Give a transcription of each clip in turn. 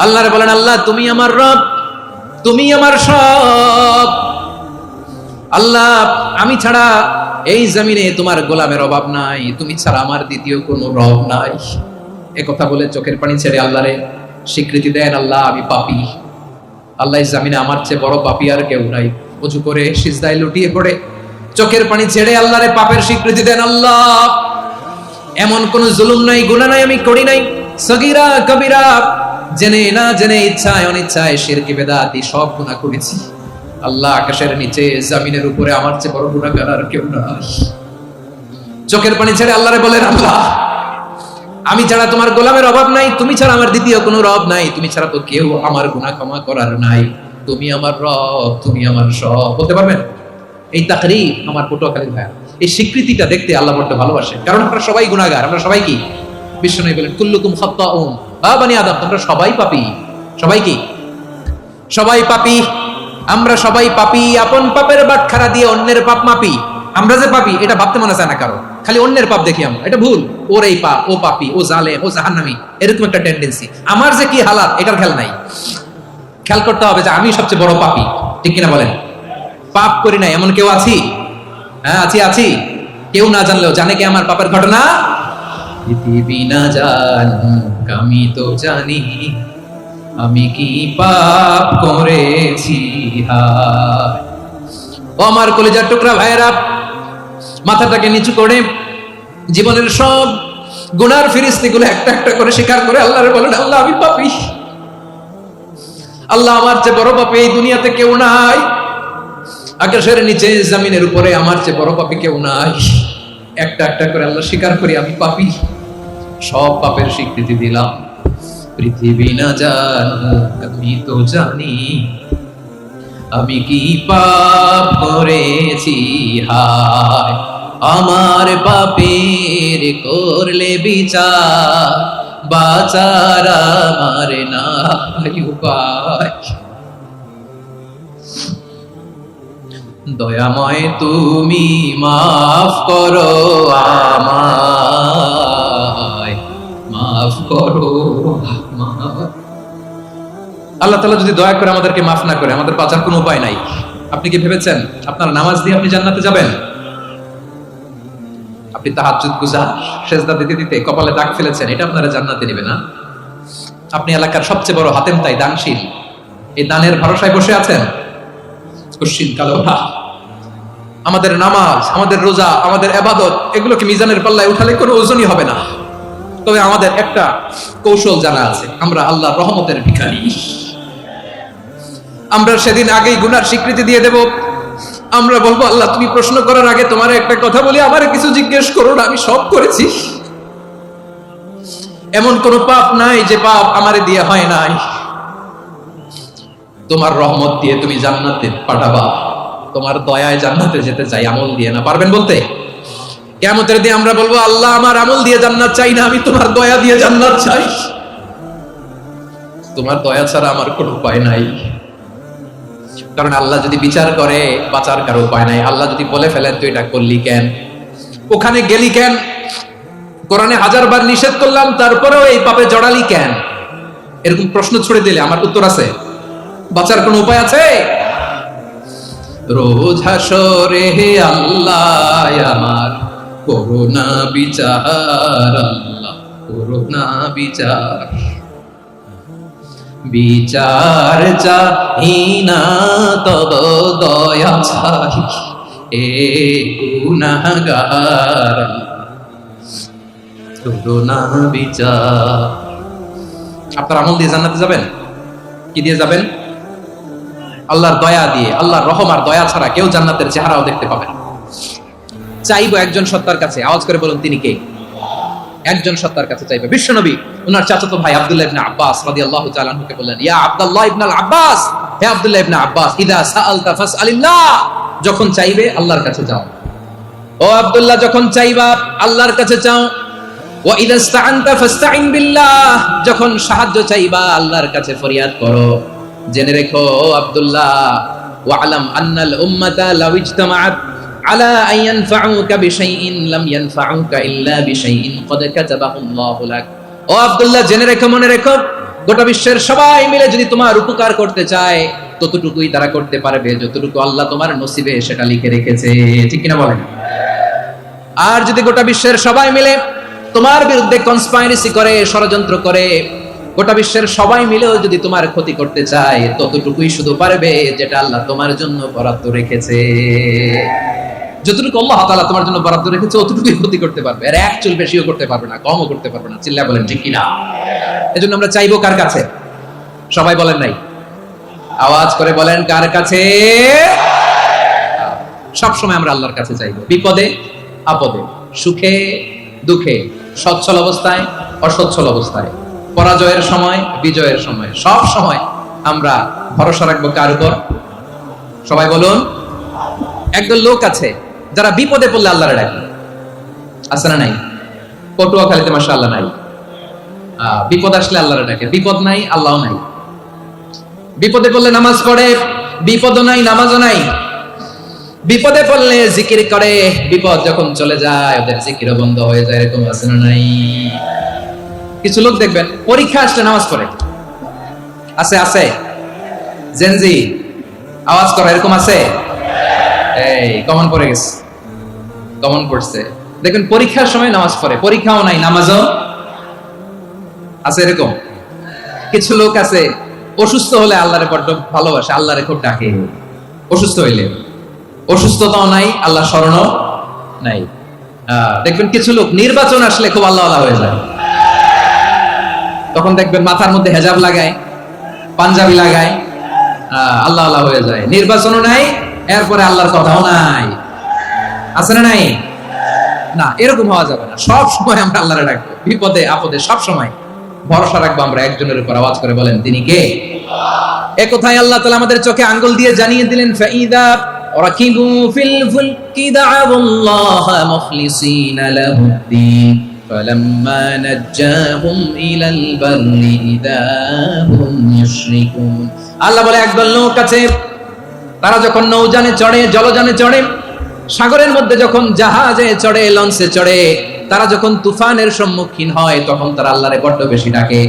আল্লাহরে বলেন, আল্লাহ তুমি আমার রব, তুমি আমার সব। আল্লাহ আমি ছাড়া এই জমিনে তোমার গোলামের অভাব নাই, তুমি ছাড়া আমার দ্বিতীয় কোনো রব নাই। একথা বলে চোখের পানি ছেড়ে আল্লাহরে স্বীকৃতি দেন, আল্লাহ আমি পাপী। আল্লাহ এই জমিনে আমার চেয়ে বড় পাপী আর কেউ নাই। উজু করে সিজদায় লুটিয়ে পড়ে চোখের পানি ছেড়ে আল্লাহরে পাপের স্বীকৃতি দেন, আল্লাহ এমন কোন জুলুম নাই, গুনাহ নাই আমি করি নাই, সগীরা কবিরা, জেনে না জেনে, ইচ্ছায় অনিচ্ছায়, শিরকি বেদাতি সব গুনাহ করেছি। আল্লাহ আকাশের নিচে জমিনের উপরে আমার চেয়ে বড় গুনাহগার আর কেউ নাই। চোখের পানি ছেড়ে আল্লাহরে বলেন, আল্লাহ আমি ছাড়া তোমার গোলামের অভাব নাই, তুমি ছাড়া আমার দ্বিতীয় কোনো রব নাই, তুমি ছাড়া তো কেউ আমার গুনাহ ক্ষমা করার নাই, তুমি আমার রব, তুমি আমার সব। বলতে পারবেন? এই তাকরীর আমার পটুয়াখালীর ভাইয়া, এই স্বীকৃতিটা দেখতে আল্লাহ বড় ভালোবাসে, কারণ আমরা সবাই গুনাহগার। আমরা সবাই কি? বিশ্বনবী বলেন, কুল্লুকুম খাত্তাউন, বানি আদম, তোমরা সবাই পাপী। সবাই কি? সবাই পাপী। আমরা সবাই পাপী। আপন পাপের বাটখারা দিয়ে অন্যের পাপ মাপি। আমরা যে পাপী এটা ভাবতে মনে চায় না কারো, খালি অন্যের পাপ দেখি আমরা, এটা ভুল। ওর এই পাপ, ও পাপী, ও জালেম, ও জাহান্নামী, এরকম একটা টেন্ডেন্সি। আমার যে কি হালাত এটার খেয়াল নাই। খেয়াল করতে হবে যে আমি সবচেয়ে বড় পাপী, ঠিক কিনা বলেন? পাপ করি না এমন কেউ আছি? হ্যাঁ আছি। কেউ না জানলেও জানে কি আমার পাপের ঘটনা? পৃথিবী না জানুক আমি তো জানি, আমি কি পাপ করেছি। হায় ও আমার কলিজার টুকরা ভাইয়েরা, মাথাটাকে নিচু করে জীবনের সব গুনার ফিরিস্তিগুলো একটা একটা করে স্বীকার করে আল্লাহরে বলেন, আল্লাহ আমি পাপী। আল্লাহ আমার চেয়ে বড় পাপী এই দুনিয়াতে কেউ নাই, আকাশের নিচে জমিনের উপরে আমার চেয়ে বড় পাপী কেউ নাই। একটা একটা করে আল্লাহ স্বীকার করি আমি পাপী, সব পাপের স্বীকৃতি দিলাম। পৃথিবী না জানুক আমি তো জানি, আমি কি পাপ করেছি। হায় আমার পাপের করলে বিচার, বাঁচার আমার নাই উপায়। দয়াময় তুমি মাফ করো আমায়, মাফ করো আমায়। আল্লাহ তাআলা যদি দয়া করে আমাদেরকে মাফ না করে, আমাদের বাঁচার কোনো উপায় নাই। আপনি কি ভেবেছেন আপনার নামাজ দিয়ে আপনি জান্নাতে যাবেন? আপনি তাহাজ্জুদ গুজার, সেজদা দিতে দিতে কপালে দাগ ফেলেছেন, এটা আপনারা জান্নাতে নেবে না? আপনি এলাকার সবচেয়ে বড় হাতেম তাই দানশীল, এই দানের ভরসায় বসে আছেন, কুশিন কালো না। আমাদের নামাজ, আমাদের রোজা, আমাদের ইবাদত, এগুলোকে মিজানের পাল্লায় উঠালে কোনো ওজনই হবে না। তবে আমাদের একটা কৌশল জানা আছে, আমরা আল্লাহর রহমতের ভিখারি। আমরা সেদিন আগেই গুনার স্বীকৃতি দিয়ে দেব। আমরা বলবো, আল্লাহ তুমি প্রশ্ন করার আগে তোমার একটা কথা বলি, আমারে কিছু জিজ্ঞেস করো না, আমি সব করেছি। এমন কোন পাপ নাই যে পাপ আমারে দিয়ে হয় নাই। তোমার রহমত দিয়ে তুমি জান্নাতে পাঠাবা, তোমার দয়ায় জান্নাতে যেতে চাই, আমল দিয়ে না। পারবেন বলতে? কিয়ামতের দিন আমরা বলবো, আল্লাহ আমার আমল দিয়ে জান্নাত চাই না, আমি তোমার দয়া দিয়ে জান্নাত চাই। তোমার দয়া ছাড়া আমার কোনো উপায় নাই। কারণ আল্লাহ যদি বিচার করে, বাঁচার কারো উপায় নাই। আল্লাহ যদি বলে ফেলেন তুই এটা করলি কেন, ওখানে গেলি কেন, কোরআনে 1000 বার নিষেধ করলাম তারপরেও এই পাপে জড়ালি কেন, এরকম প্রশ্ন ছুড়ে দিলে আমার উত্তর আছে? বাঁচার কোনো উপায় আছে? রোজ হাসরে হে আল্লাহ আমার করুণা বিচার, আল্লাহ করুণা বিচার। বিচার চাহি না তব দয়া চাহি, এ গুনাহগার করুণা বিচার। আপনার আমল দিয়ে জান্নাতে যাবেন? কি দিয়ে যাবেন? আল্লাহর দয়া দিয়ে। আল্লাহর রহম আর দয়া ছাড়া কেউ জান্নাতের চেহারাও দেখতে পাবে না। চাইবো একজন সত্তার কাছে, আওয়াজ করে বলুন তিনি কে? একজন সত্তার কাছে চাইবে। বিশ্বনবী ওনার চাচাতো ভাই আব্দুল্লাহ ইবনে আব্বাস রাদিয়াল্লাহু তাআলা আনহুকে বললেন, ইয়া আব্দুল্লাহ ইবনে আব্বাস, হে আব্দুল্লাহ ইবনে আব্বাস, ইদা সাআলতা ফাসআলিল্লাহ, যখন চাইবে আল্লাহর কাছে যাও। ও আব্দুল্লাহ, যখন চাইবা আল্লাহর কাছে চাও। ওয়া ইদা ইসতাআনতা ফাসতাইন বিল্লাহ, যখন সাহায্য চাইবা আল্লাহর কাছে ফরিয়াদ করো। জেনে রেখো আব্দুল্লাহ, ওয়া'লাম আন্নাল উম্মাতা লাউ ইজতামাআত আলা আন ইয়ানফাউকা বিশাইইন লাম ইয়ানফাউকা ইল্লা বিশাইইন ক্বাদ কাতাবাহু আল্লাহু লাক। ও আব্দুল্লাহ, জেনে রেখো, মনে রেখো, গোটা বিশ্বের সবাই মিলে যদি তোমার উপকার করতে চায় ততটুকুই তারা করতে পারবে যতটুকু আল্লাহ তোমার নসিবে সেটা লিখে রেখেছে, ঠিক কিনা বলেন? আর যদি গোটা বিশ্বের সবাই মিলে তোমার বিরুদ্ধে কনস্পাইরেসি করে, ষড়যন্ত্র করে, গোটা বিশ্বের সবাই মিলেও যদি তোমার ক্ষতি করতে চায় ততটুকুই শুধু পারবে যেটা আল্লাহ তোমার জন্য বরাদ্দ রেখেছে। যতটুকু আল্লাহ তাআলা তোমার জন্য বরাদ্দ রেখেছে অতটুকুই ক্ষতি করতে পারবে, আর এক চুল বেশিও করতে পারবে না, কমও করতে পারবে না। চিল্লায় বলেন ঠিক কিনা? এজন্য আমরা চাইবো কার কাছে? সবাই বলেন নাই, আওয়াজ করে বলেন কার কাছে? সব সময় আমরা আল্লাহর কাছে চাইবো, বিপদে আপদে, সুখে দুঃখে, সচ্ছল অবস্থায় অসচ্ছল অবস্থায়, পরাজয়ের সময় বিজয়ের সময়, সব সময় আমরা ভরসা রাখবো কার উপর? সবাই বলুন। একদল লোক আছে যারা বিপদে পড়লে আল্লাহরে ডাকে, আছে না নাই? পটুয়াখালীতে মাশাআল্লাহ নাই, বিপদ আসলে আল্লাহরে ডাকে, বিপদ নাই আল্লাহও নাই। বিপদে পড়লে নামাজ পড়ে, বিপদও নাই নামাজও নাই। বিপদে পড়লে জিকির করে, বিপদ যখন চলে যায় ওদের জিকিরও বন্ধ হয়ে যায়। এরকম আছে না নাই? কিছু লোক দেখবেন পরীক্ষা আসলে নামাজ পড়ে, আছে আছে, জেনজি আওয়াজ করে, এরকম আছে? এই কমন পড়ে গেছে, কমন পড়ছে। দেখবেন পরীক্ষার সময় নামাজ পড়ে, পরীক্ষাও নাই নামাজও আছে, এরকম। কিছু লোক আছে অসুস্থ হলে আল্লাহরে বড্ড ভালোবাসে, আল্লাহরে খুব ডাকে। অসুস্থ হইলে অসুস্থতাও নাই, আল্লাহ স্মরণও নাই। দেখবেন কিছু লোক নির্বাচন আসলে খুব আল্লাহ হয়ে যায়, তখন দেখবেন মাথার মধ্যে হেজাব লাগায়, পাঞ্জাবি লাগায়, আল্লাহ হয়ে যায়। নির্বাচনও নাই, এরপরে আল্লাহর কথাও নাই, আছে না নাই? না, এরকম হওয়া যাবে না। সব সময় আমরা আল্লাহরে ডাকবো, বিপদে আপদে সব সময় ভরসা রাখবো আমরা একজনের উপর। আওয়াজ করে বলেন তিনি কে? এ কথাই আল্লাহ তাআলা আমাদের চোখে আঙ্গুল দিয়ে জানিয়ে দিলেন, ফাইদা রাকিবু ফিল ফুলকি দা'আবুল্লাহ মুখলিসিনা লাহুদ্দিন ফালাম্মা নাজ্জাহুম ইলাল বাররি ইযা হুম ইউশরিকুন। আল্লাহ বলে একদল লোক আছে, তারা যখন নৌযানে চড়ে, জলযানে চড়ে, সাগরের মধ্যে যখন জাহাজে চড়ে, লঞ্চে চড়ে, তারা যখন তুফানের সম্মুখীন হয় তখন তারা আল্লাহরে বড্ড বেশি ডাকে,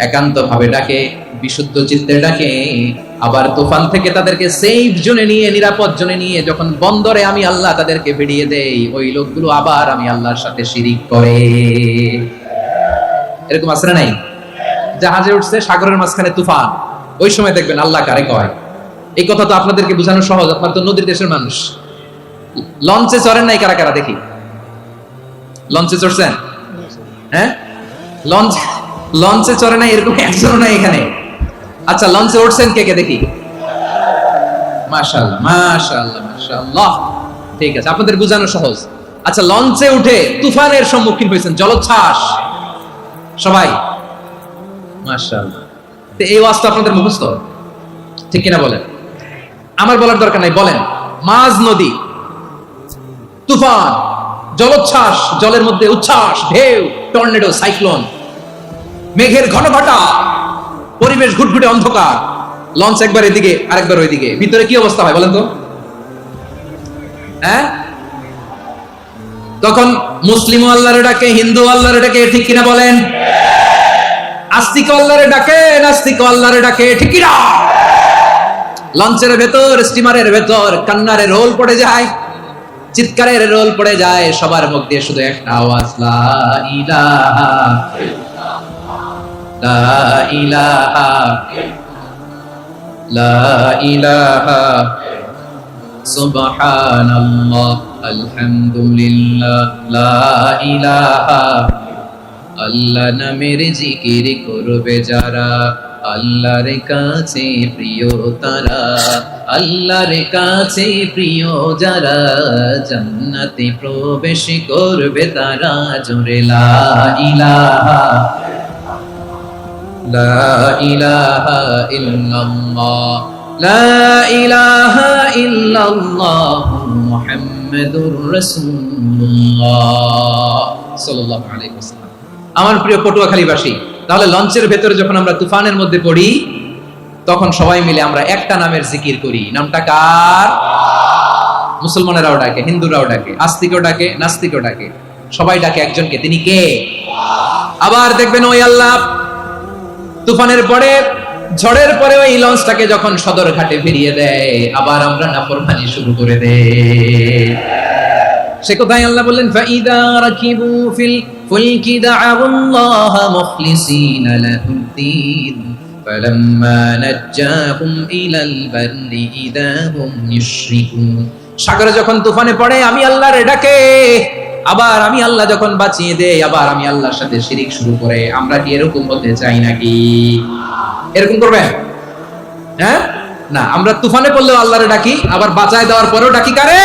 একান্ত ভাবে ডাকে, বিশুদ্ধ চিত্তে ডাকে। আবার তুফান থেকে তাদেরকে সেফ জোনে নিয়ে, নিরাপদ জোনে নিয়ে যখন বন্দরে আমি আল্লাহ তাদেরকে ফিরিয়ে দেই, ওই লোকগুলো আবার আমি আল্লাহর সাথে শিরিক করে। এরকম আছে না নাই? জাহাজে উঠছে, সাগরের মাঝখানে তুফান, ওই সময় দেখবেন আল্লাহ কারে কয়। এই কথা তো আপনাদেরকে বোঝানো সহজ, আপনারা তো নদীর দেশের মানুষ। লঞ্চে চড়েন নাই কারা কারা দেখি? লঞ্চে চড়ছেন? হ্যাঁ, লঞ্চে চড়ে নাই এরকম একজনও নাই এখানে। আচ্ছা, লঞ্চে উঠছেন কে কে দেখি? মাশাআল্লাহ মাশাআল্লাহ মাশাআল্লাহ, ঠিক আছে, আপনাদের বোঝানো সহজ। আচ্ছা, লঞ্চে উঠে তুফানের সম্মুখীন হয়েছেন, জলোচ্ছ্বাস, সবাই মাশাআল্লাহ। তো এই ওয়াজটা আপনাদের মুখস্থ, ঠিক কিনা বলেন? আমার বলার দরকার নাই, বলেন। মাঝ নদী, তুফান, জলোচ্ছ্বাস, জলের মধ্যে উচ্ছ্বাস, ঢেউ, টর্নেডো, সাইক্লোন, মেঘের ঘনঘটা, পরিবেশ ঘুটঘুটে অন্ধকার, লঞ্চ একবার এদিকে আরেকবার ওইদিকে, ভিতরে কি অবস্থা হয় বলেন তো? হ্যাঁ, তখন মুসলিম আল্লাহরে ডাকে, হিন্দু আল্লাহরে ডাকে, ঠিক কিনা বলেন? আস্তিক আল্লাহরে ডাকে, নাস্তিক আল্লাহরে ডাকে, ঠিক কিনা? লঞ্চের ভেতর, স্টিমারের ভেতর কান্নারে রোল পড়ে যায়, চিৎকারের রোল পড়ে যায়, সবার মুখ দিয়ে শুধু একটা আওয়াজ, লা ইলাহা লা ইলাহা লা ইলাহা সুবহানাল্লাহ আলহামদুলিল্লাহ লা ইলাহা। আল্লাহ নামের জিকির করবে যারা, আল্লাহর কাছে প্রিয় তারা, আল্লাহর কাছে প্রিয় যারা, জান্নাতে প্রবেশ করবে তারা। জোরে লা ইলাহা লা ইলাহা ইল্লাল্লাহ লা ইলাহা ইল্লাল্লাহ মুহাম্মাদুর রাসূলুল্লাহ সাল্লাল্লাহু আলাইহি ওয়াসাল্লাম। আমার প্রিয় পটুয়াখালীবাসী, তাহলে লঞ্চের ভেতরে যখন আমরা তুফানের মধ্যে পড়ি তখন সবাই মিলে আমরা একটা নামের জিকির করি। নামটা কার? মুসলমানেরাও ডাকে, হিন্দুরাও ডাকে, আস্তিকও ডাকে, নাস্তিকও ডাকে, সবাই ডাকে একজনকে, তিনি কে? আবার দেখবেন ওই আল্লাহ তুফানের পরে, ঝড়ের পরে ওই লঞ্চটাকে যখন সদর ঘাটে ফিরিয়ে দেয়, আবার আমরা নাফরমানি শুরু করে দেই। সে কোথায় আল্লাহ বললেন, ফাইদা রাকিবু ফিল ফুলকি দা'আল্লাহ মুখলিসিনা লাহুদ্দিন ফালাম্মা নাজ্জাহুম ইলাল বাররি ইযা হুম ইউশরিকুন। সাগরে যখন তুফানে পড়ে আমি আল্লাহর ডাকে, আবার আমি আল্লাহ যখন বাঁচিয়ে দেই, আবার আমি আল্লাহর সাথে শিরিক শুরু করে। আমরা কি এরকম হতে চাই নাকি? এরকম করবেন? হ্যাঁ না, আমরা তুফানে পড়লেও আল্লাহরে ডাকি, আবার বাঁচায় দেওয়ার পরেও ডাকি কারে?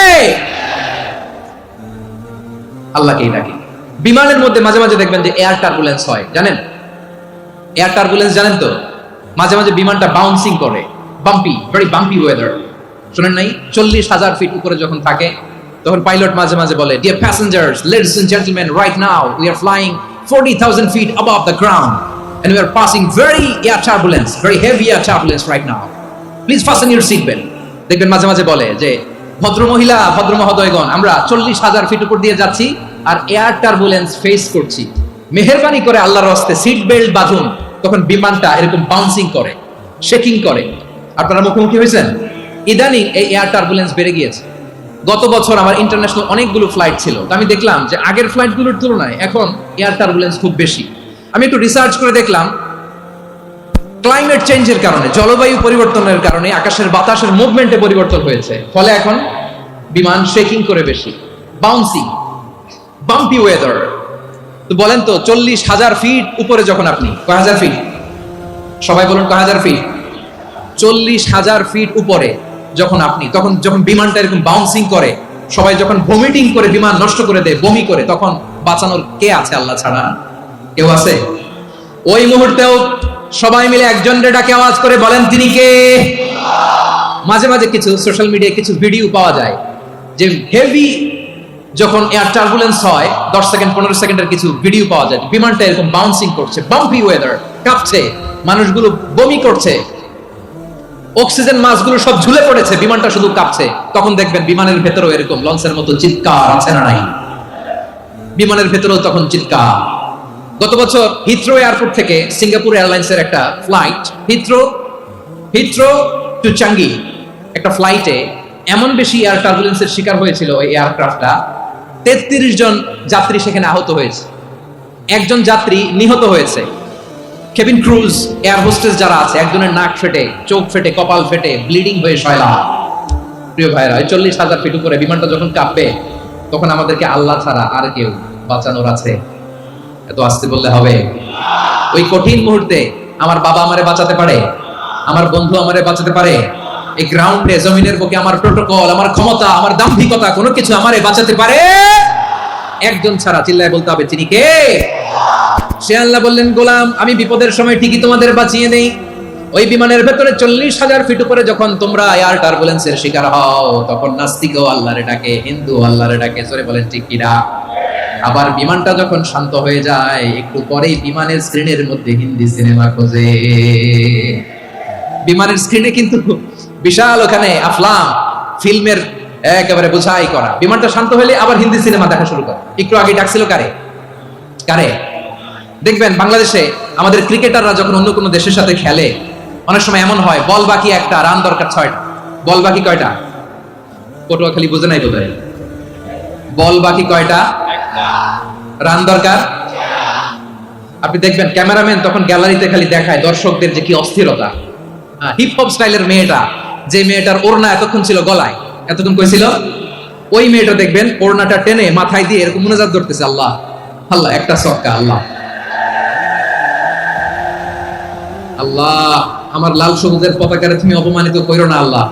আল্লাহকেই ডাকি। বিমানের মধ্যে মাঝে মাঝে দেখবেন যে এয়ার টার্বুলেন্স হয়, জানেন? এয়ার টার্বুলেন্স জানেন তো? মাঝে মাঝে বিমানটা বাউন্সিং করে, বাম্পি, ভেরি বাম্পি ওয়েদার। শুনেন নাই? 40,000 ফিট উপরে যখন থাকে তখন পাইলট মাঝে মাঝে বলে, dear passengers, ladies and gentleman, right now we are flying 40,000 feet above the ground and we are passing very heavy air turbulence right now. Please fasten your seat belt. দেখবেন মাঝে মাঝে বলে যে, ভদ্র মহিলা, ভদ্র মহোদয়গণ, আমরা 40,000 ফিট উপর দিয়ে যাচ্ছি আর এয়ার টার্বুলেন্স ফেস করছি, মেহেরবানি করে আল্লাহর রাস্তে সিট বেল্ট বাঁধুন। তখন বিমানটা এরকম বাউন্সিং করে, শেকিং করে। আপনারা মুখোমুখি হয়েছেন? ইদানিং এই এয়ার টার্বুলেন্স বেড়ে গিয়েছে। গত বছর আমার ইন্টারন্যাশনাল অনেকগুলো ফ্লাইট ছিল, তো আমি দেখলাম যে আগের ফ্লাইটগুলোর তুলনায় এখন এয়ার টার্বুলেন্স খুব বেশি। আমি একটু রিসার্চ করে দেখলাম, ক্লাইমেট চেঞ্জের কারণে, জলবায়ু পরিবর্তনের কারণে আকাশের বাতাসের মুভমেন্টে পরিবর্তন হয়েছে, ফলে এখন বিমান শেকিং করে বেশি, বাউন্সিং, বাম্পি ওয়েদার। তো বলেন তো, 40,000 ফিট উপরে যখন আপনি, কয় হাজার ফিট? সবাই বলুন কয় হাজার ফিট? 40,000 ফিট উপরে যখন আপনি, তখন যখন বিমানটা এরকম বাউন্সিং করে, সবাই যখন ভমিটিং করে বিমান নষ্ট করে দেয়, বমি করে, তখন বাঁচানোর কে আছে আল্লাহ ছাড়া? কেউ আছে? ওই মুহূর্তেও সবাই মিলে একজনের ডাকে আওয়াজ করে বলেন, তিনি কে? মাঝে মাঝে কিছু সোশ্যাল মিডিয়ায় কিছু ভিডিও পাওয়া যায় যে হেভি যখন এয়ার টার্বুলেন্স হয়, 10 সেকেন্ড 15 সেকেন্ডের কিছু ভিডিও পাওয়া যায়, বিমানটা এরকম বাউন্সিং করছে, বাম্পি ওয়েদার, কাঁপছে, মানুষগুলো বমি করছে, অক্সিজেন মাসগুলো সব ঝুলে পড়েছে, বিমানটা শুধু কাঁপছে। তখন দেখবেন বিমানের ভেতরেও এরকম লঞ্চের মতো চিৎকার আছে না নাই? বিমানের ভেতরেও তখন চিৎকার। গত বছর হিথ্রো এয়ারপোর্ট থেকে সিঙ্গাপুর এয়ারলাইন্সের একটা ফ্লাইট, হিথ্রো টু চাঙ্গি, একটা ফ্লাইটে এমন বেশি এয়ার টার্বুলেন্সের শিকার হয়েছিল ওই এয়ারক্রাফটটা, 33 জন যাত্রী সেখানে আহত হয়েছে, একজন যাত্রী নিহত হয়েছে। কেবিন ক্রুজ, এয়ার হোস্টেস যারা আছে, একজনের নাক ফেটে, চোখ ফেটে, কপাল ফেটে, ব্লিডিং হয়ে শয়লা। প্রিয় ভাইরা, 40,000 ফিট উপরে বিমানটা যখন কাঁপবে, তখন আমাদেরকে আল্লাহ ছাড়া আর কেউ বাঁচানোর আছে? এত আসতে বললে হবে? ওই কঠিন মুহূর্তে আমার বাবা আমারে বাঁচাতে পারে, আমার বন্ধু আমারে বাঁচাতে পারে, এই গ্রাউন্ডে, জমিনের বুকে আমার প্রোটোকল, আমার ক্ষমতা, আমার দাম্ভিকতা, কোনো কিছু আমারে বাঁচাতে পারে? একজন ছাড়া। চিল্লায় বলতে হবে, তিনি কে? সে আল্লাহ বললেন, গোলাম, আমি বিপদের সময় ঠিকই তোমাদের বাঁচিয়ে দেই। ওই বিমানের ভেতরে 40,000 ফিট উপরে যখন তোমরা এয়ার টার্বুলেন্সের শিকার হও, তখন নাস্তিকও আল্লাহরে ডাকে, হিন্দু আল্লাহরে ডাকে। জোরে বলেন ঠিক কিনা? আবার বিমানটা যখন শান্ত হয়ে যায়, একটু পরেই বিমানের স্ক্রিনের মধ্যে হিন্দি সিনেমা খোঁজে। বিমানের স্ক্রিনে কিন্তু বিশাল ওখানে আফলাম ফিল্মের একেবারে বোঝাই করা। বিমানটা শান্ত হলে আবার হিন্দি সিনেমা দেখা শুরু করে। একটু আগে ডাকছিল কারে? দেখবেন বাংলাদেশে আমাদের ক্রিকেটাররা যখন অন্য কোনো দেশের সাথে খেলে, অনেক সময় এমন হয়, বল বাকি একটা, রান দরকার 6টা। বল বাকি কয়টা? পটুয়াখালী বুঝে নাই বোধহয়। বল বাকি কয়টা? রান দরকার। আপনি দেখবেন ক্যামেরাম্যান তখন গ্যালারিতে খালি দেখায় দর্শকদের যে কি অস্থিরতা। হিপ হপ স্টাইলের মেয়েটা, যে মেয়েটার ওড়না এতক্ষণ ছিল গলায়, এতক্ষণ কইছিল, ওই মেয়েটা দেখবেন ওড়নাটা টেনে মাথায় দিয়ে এরকম মুনাজাত ধরতেছে, আল্লাহ আল্লাহ, একটা ছক্কা, আল্লাহ আল্লাহ, আমার লাল সবুজের পতাকারে তুমি অপমানিত কইরো না আল্লাহ,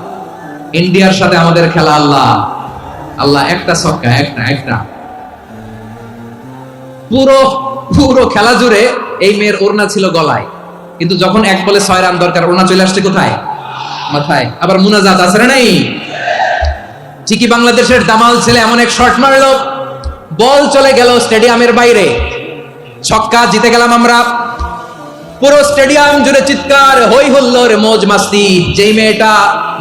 ইন্ডিয়ার সাথে আমাদের খেলা, আল্লাহ আল্লাহ, একটা ছক্কা, একটা। পুরো খেলা জুড়ে এই মেয়ের ওড়না ছিল গলায়, কিন্তু যখন 1 বলে 6 রান দরকার, ওড়না চলে আসছে কোথায়? মাথায়। আবার মুনাজাত আছে না নাই? ঠিকই বাংলাদেশের দামাল ছেলে এমন এক শট মারলো, বল চলে গেল স্টেডিয়ামের বাইরে, ছক্কা, জিতে গেলাম আমরা। পুরো স্টেডিয়াম জুড়ে চিৎকার, হই হুল্লোড়, মौज মাস্তি। যেই মেয়েটা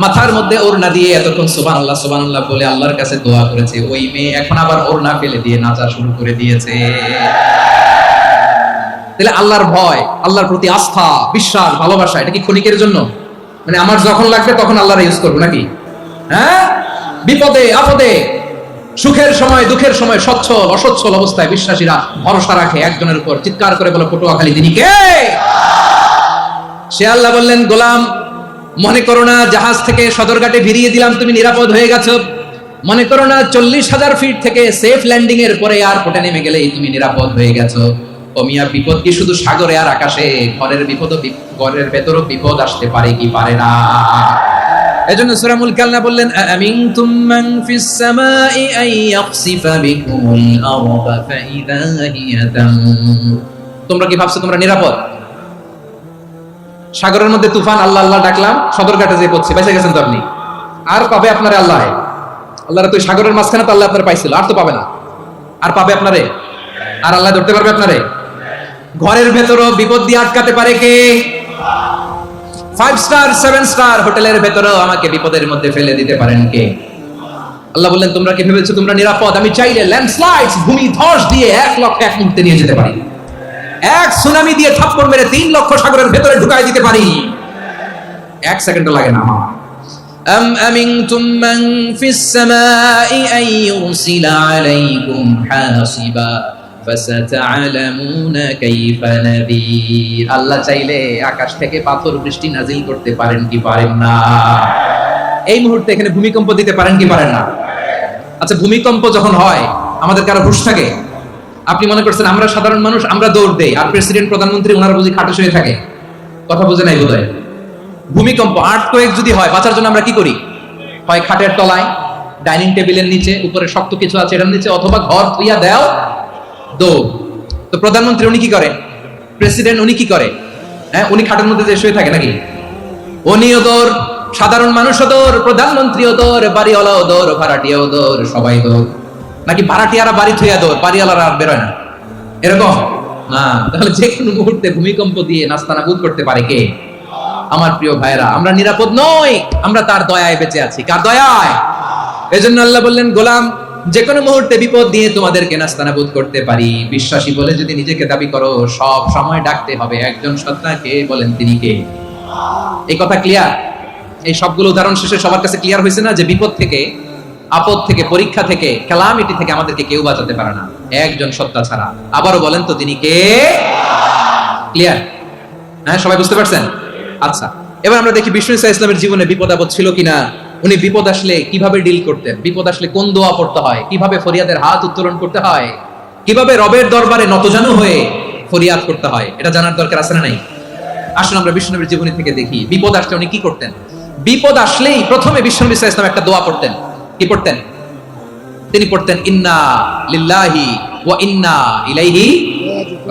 মাথার মধ্যে ওড়না দিয়ে এতক্ষণ সুবহানাল্লাহ সুবহানাল্লাহ বলে আল্লাহর কাছে দোয়া করেছে, ওই মেয়ে এখন আবার ওড়না ফেলে দিয়ে নাচা শুরু করে দিয়েছে। তাহলে আল্লাহর ভয়, আল্লাহর প্রতি আস্থা, বিশ্বাস, ভালোবাসা, এটা কি ক্ষণিকের জন্য? মানে আমার যখন লাগবে তখন আল্লাহর ইউজ করবো নাকি? হ্যাঁ, বিপদে আপদে, সুখের সময় দুঃখের সময়, সচ্ছল অসচ্ছল অবস্থায় বিশ্বাসীরা ভরসা রাখে একজনের উপর। চিৎকার করে বলে পটুয়াখালী তিনি কে? সে আল্লাহ বললেন, গোলাম মনে করো না জাহাজ থেকে সদরঘাটে ভিড়িয়ে দিলাম, তুমি নিরাপদ হয়ে গেছো। মনে করো না 40,000 ফিট থেকে সেফ ল্যান্ডিং এর পরে এয়ারপোর্টে নেমে গেলেই তুমি নিরাপদ হয়ে গেছো। ও মিয়া, বিপদ কি শুধু সাগরে আর আকাশে? ঘরের বিপদও, ঘরের ভেতরও বিপদ আসতে পারে কি পারে না? এজন্য সূরা মুলক আল্লাহ বললেন, আমিনতুম মান ফিস সামাই আন ইয়াখসিফা বিকুমুল আরদা ফাইদা হিয়া তামুর। তোমরা কি ভাবছো তোমরা নিরাপদ? সাগরের মধ্যে তুফান, আল্লাহ আল্লাহ ডাকলাম, সদরঘাটে যে পড়ছে, বেঁচে গেছেন তো আপনি। আর পাবে আপনারে আল্লাহ? আল্লাহর তো সাগরের মাঝখানে তো আল্লাহ আপনার পাইছিল, আর তো পাবে না। আর পাবে আপনারে? আর আল্লাহ ধরতে পারবে আপনারে? ঘরের ভেতরও বিপদ দিয়ে আটকাতে পারে কে? 5 স্টার 7 স্টার হোটেলের ভেতরেও আমাকে বিপদের মধ্যে ফেলে দিতে পারেন কে? আল্লাহ বললেন, তোমরা কি ভেবেছো তোমরা নিরাপদ? আমি চাইলে ল্যান্ডস্লাইডস, ভূমি ধস দিয়ে 1 লক্ষ 1 মুহূর্তে নিয়ে যেতে পারি। এক সুনামি দিয়ে থাপ্পড় মেরে 3 লক্ষ সাগরের ভেতরে ঢুকাই দিতে পারি। 1 সেকেন্ডও লাগে না আমার। আম আমিনতুম মান ফিস সামাই আন ইউরসিলা আলাইকুম হাসিবা ফাসাতা'লামুনা কাইফা নাযীর। আল্লাহ চাইলে আকাশ থেকে পাথর বৃষ্টি নাজিল করতে পারেন কি পারেন না? এই মুহূর্তে এখানে ভূমিকম্প দিতে পারেন কি পারেন না? আচ্ছা, ভূমিকম্প যখন হয় আমাদের কারো হুঁশ থাকে? আপনি মনে করছেন আমরা সাধারণ মানুষ, আমরা দৌড় দেই, আর প্রেসিডেন্ট প্রধানমন্ত্রী ওনারা বুঝি খাটে শুয়ে থাকে? কথা বুঝে নাই বোধহয়। ভূমিকম্প, আর্থকোয়েক যদি হয়, বাঁচার জন্য আমরা কি করি? হয় খাটের তলায়, ডাইনিং টেবিলের নিচে, উপরে শক্ত কিছু আছে এটার নিচে, অথবা ঘর থুইয়া দেও দৌড়। তো প্রধানমন্ত্রী উনি কি করে? প্রেসিডেন্ট উনি কি করে? হ্যাঁ, উনি খাটের মধ্যে যে শুয়ে থাকে নাকি? উনিও দৌড়, সাধারণ মানুষও দৌড়, প্রধানমন্ত্রীও দৌড়, বাড়িওয়ালাও দৌড়, ভাড়াটিয়াও দৌড়, সবাই দৌড়। নাকি ভাড়াটিয়ারা বাড়ি থুইয়া দৌড়, বাড়িওয়ালারা আর বেরোয় না? এরকম না। তাহলে যে কোনো মুহূর্তে ভূমিকম্প দিয়ে নাস্তানাবুদ করতে পারে কে? আমার প্রিয় ভাইরা, আমরা নিরাপদ নই, আমরা তার দয়ায় বেঁচে আছি। কার দয়ায়? এজন্য আল্লাহ বললেন, গোলাম যে কোনো মুহূর্তে বিপদ দিয়ে তোমাদেরকে নাস্তানাবুদ করতে পারি। বিশ্বাসী বলে যদি নিজেকে দাবি করো, সব সময় ডাকতে হবে একজন সত্তাকে। বলেন তিনি কে? এই কথা ক্লিয়ার? এই সবগুলো উদাহরণ শেষে সবার কাছে ক্লিয়ার হয়েছে না যে বিপদ থেকে, আপদ থেকে, পরীক্ষা থেকে, ক্যালামিটি থেকে আমাদেরকে কেউ বাঁচাতে পারে না একজন সত্তা ছাড়া। আবারও বলেন তো তিনি কে? ক্লিয়ার? হ্যাঁ, সবাই বুঝতে পারছেন? আচ্ছা, এবার আমরা দেখি বিষ্ণু ইসা ইসলামের জীবনে বিপদ আপদ ছিল কিনা। উনি বিপদ আসলে কিভাবে ডিল করতেন, বিপদ আসলে কোন দোয়া পড়তে হয়, কিভাবে ফরিয়াদের হাত উত্তোলন করতে হয়, কিভাবে রবের দরবারে নতজানু হয়ে ফরিয়াদ করতে হয়, এটা জানার দরকার আছে না নাই? আসুন আমরা বিষ্ণু নবীর জীবনী থেকে দেখি বিপদ আসলে উনি কি করতেন। বিপদ আসলেই প্রথমে বিষ্ণু ইসা ইসলাম একটা দোয়া পড়তেন। কি পড়তেন? তিনি পড়তেন, ইন্না লিল্লাহি ওয়া ইন্না ইলাইহি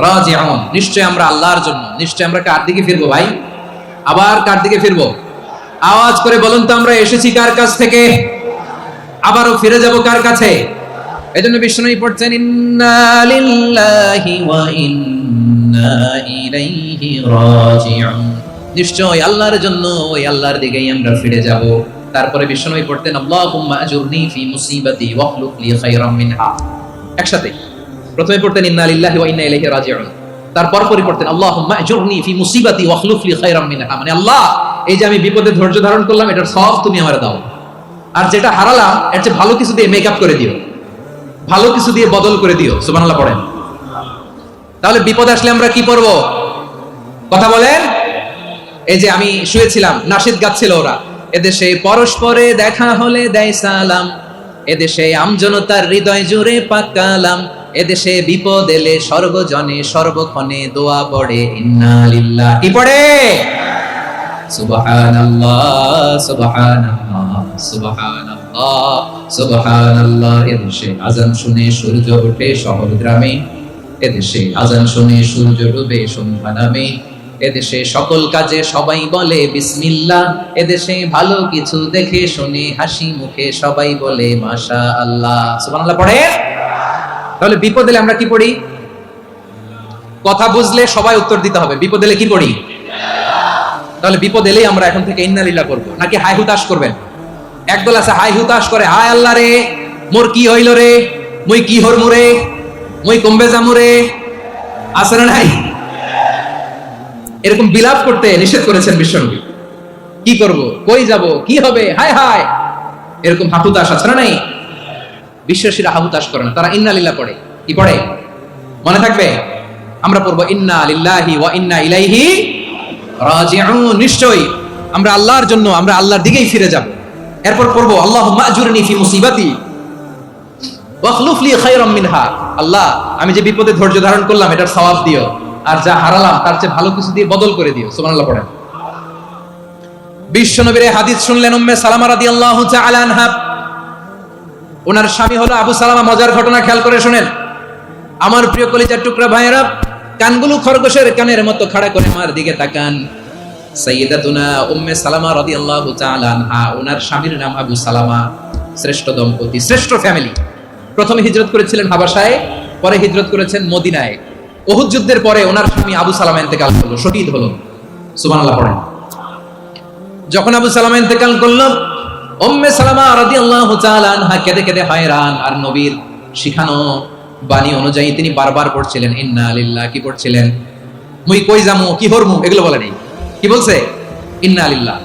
রাজিউন। নিশ্চয় আমরা আল্লাহর জন্য, নিশ্চয় আমরা কার দিকে ফিরবো ভাই? আবার কার দিকে ফিরবো? আওয়াজ করে বলুন তো, আমরা এসেছি কার কাছ থেকে, আবারও ফিরে যাব কার কাছে? এজন্য বিষ্ণু পড়ছেন, ইন্না লিল্লাহি ওয়া ইন্না ইলাইহি রাজিউন। নিশ্চয় আল্লাহর জন্য, ওই আল্লাহর দিকেই আমরা ফিরে যাব। তারপরে বিষ্ণু পড়তেন, আল্লাহুম্মা আজুরনি ফি মুসিবাতি ওয়াখলুক লি খায়রাম মিনহা। একসাথে প্রথমে পড়তেন ইন্না লিল্লাহি ওয়া ইন্না ইলাইহি রাজিউন, তারপর পরে পড়তেন আল্লাহুম্মা আজুরনি ফি মুসিবাতি ওয়াখলুক লি খায়রাম মিনহা। মানে আল্লাহ, এই যে আমি বিপদে ধৈর্য ধারণ করলাম, এটার সব তুমি আমারে দাও, আর যেটা হারালাম এর চেয়ে ভালো কিছু দিয়ে মেকআপ করে দিও, ভালো কিছু দিয়ে বদল করে দিও। সুবহানাল্লাহ পড়েন। তাহলে বিপদ আসলে আমরা কি পড়ব? কথা বলেন। এই যে আমি শুয়েছিলাম, নাশিদ গাচ্ছিল ওরা, এদেশে পরস্পরে দেখা হলে দেয় সালাম, এদেশে আমজনতার হৃদয় জুড়ে পাকালাম, এদেশে বিপদ এলে সর্বজনে সর্বক্ষণে দোয়া পড়ে ইন্না লিল্লাহ। কি পড়ে? সুবহানাল্লাহ সুবহানাল্লাহ সুবহানাল্লাহ সুবহানাল্লাহ। এদেশে আজান শুনে সূর্য ওঠে শহর গ্রামে, এদেশে আজান শুনে সূর্য ডুবে সন্ধ্যা নামে, এদেশে সকল কাজে সবাই বলে বিসমিল্লাহ, এদেশে ভালো কিছু দেখে শুনে হাসি মুখে সবাই বলে মাশাআল্লাহ। সুবহানাল্লাহ পড়ে। তাহলে বিপদ এলে আমরা কি পড়ি? কথা বুঝলে সবাই উত্তর দিতে হবে। বিপদ এলে কি পড়ি? তাহলে বিপদ এলেই আমরা এখন থেকে ইন্না লিল্লাহ করবো, নাকি হাই হুতাশ করবেন? একদল আছে হাই হুতাশ করে, হায় আল্লাহ রে মোর কি হইল রে, মুই কি হরমু রে, মুই কমবে যামু রে। আছে না নাই? এরকম বিলাপ করতে নিষেধ করেছেন বিশ্বনবী। কি করব, কই যাব, কি হবে, হায় হায়, এরকম হাহুতাশ আছে না? নাই, বিশ্বাসীরা হাহুতাশ করে না, তারা ইন্না লিল্লাহ পড়ে। কি পড়ে মনে থাকবে? আমরা পড়বো ইন্না লিল্লাহি ওয়া ইন্না ইলাইহি রাজিউন। নিশ্চয়ই আমরা আল্লাহর জন্য, আমরা আল্লাহর দিকেই ফিরে যাব। এরপর পড়বো আল্লাহুম্মা আজুরনি ফি মুসিবাতি ওয়াখলুফ লি খায়রাম মিনহা। আল্লাহ, আমি যে বিপদে ধৈর্য ধারণ করলাম এটার সওয়াব দিও, আর যা হারালাম তার চেয়ে ভালো কিছু দিয়ে বদল করে দিও। সুবহানাল্লাহ পড়েন। বিশ্বনবীর হাদিস শুনলেন উম্মে সালামা রাদিয়াল্লাহু তাআলা আনহা। ওনার স্বামী হলো আবু সালামা। মজার ঘটনা খেয়াল করে শুনেন আমার প্রিয় কলিজার টুকরা ভাইয়েরা। কানগুলো খরগোশের কানের মতো খাড়া করে আমার দিকে তাকান। সাইয়্যিদাতুনা উম্মে সালামা রাদিয়াল্লাহু তাআলা আনহা, ওনার স্বামীর নাম আবু সালামা। শ্রেষ্ঠ দম্পতি, শ্রেষ্ঠ ফ্যামিলি। প্রথমে হিজরত করেছিলেন হাবাসায়, পরে হিজরত করেছেন মদিনায়। উহুদ যুদ্ধের পরে ওনার স্বামী আবু সালামা ইন্তেকাল হলো, শহীদ হলো। সুবহানাল্লাহ পড়েন। যখন আবু সালামা ইন্তেকাল করলো, উম্মে সালামা রাদিয়াল্লাহু তাআলা আনহা কেঁদে কেঁদে হয়রান। আর নবীর শিখানো বাণী অনুযায়ী তিনি বারবার পড়ছিলেন ইন্না লিল্লাহ। কি পড়ছিলেন? মুই কই যামু, কি হরমু, এগুলো বলে নেই। কি বলছে? ইন্না লিল্লাহ।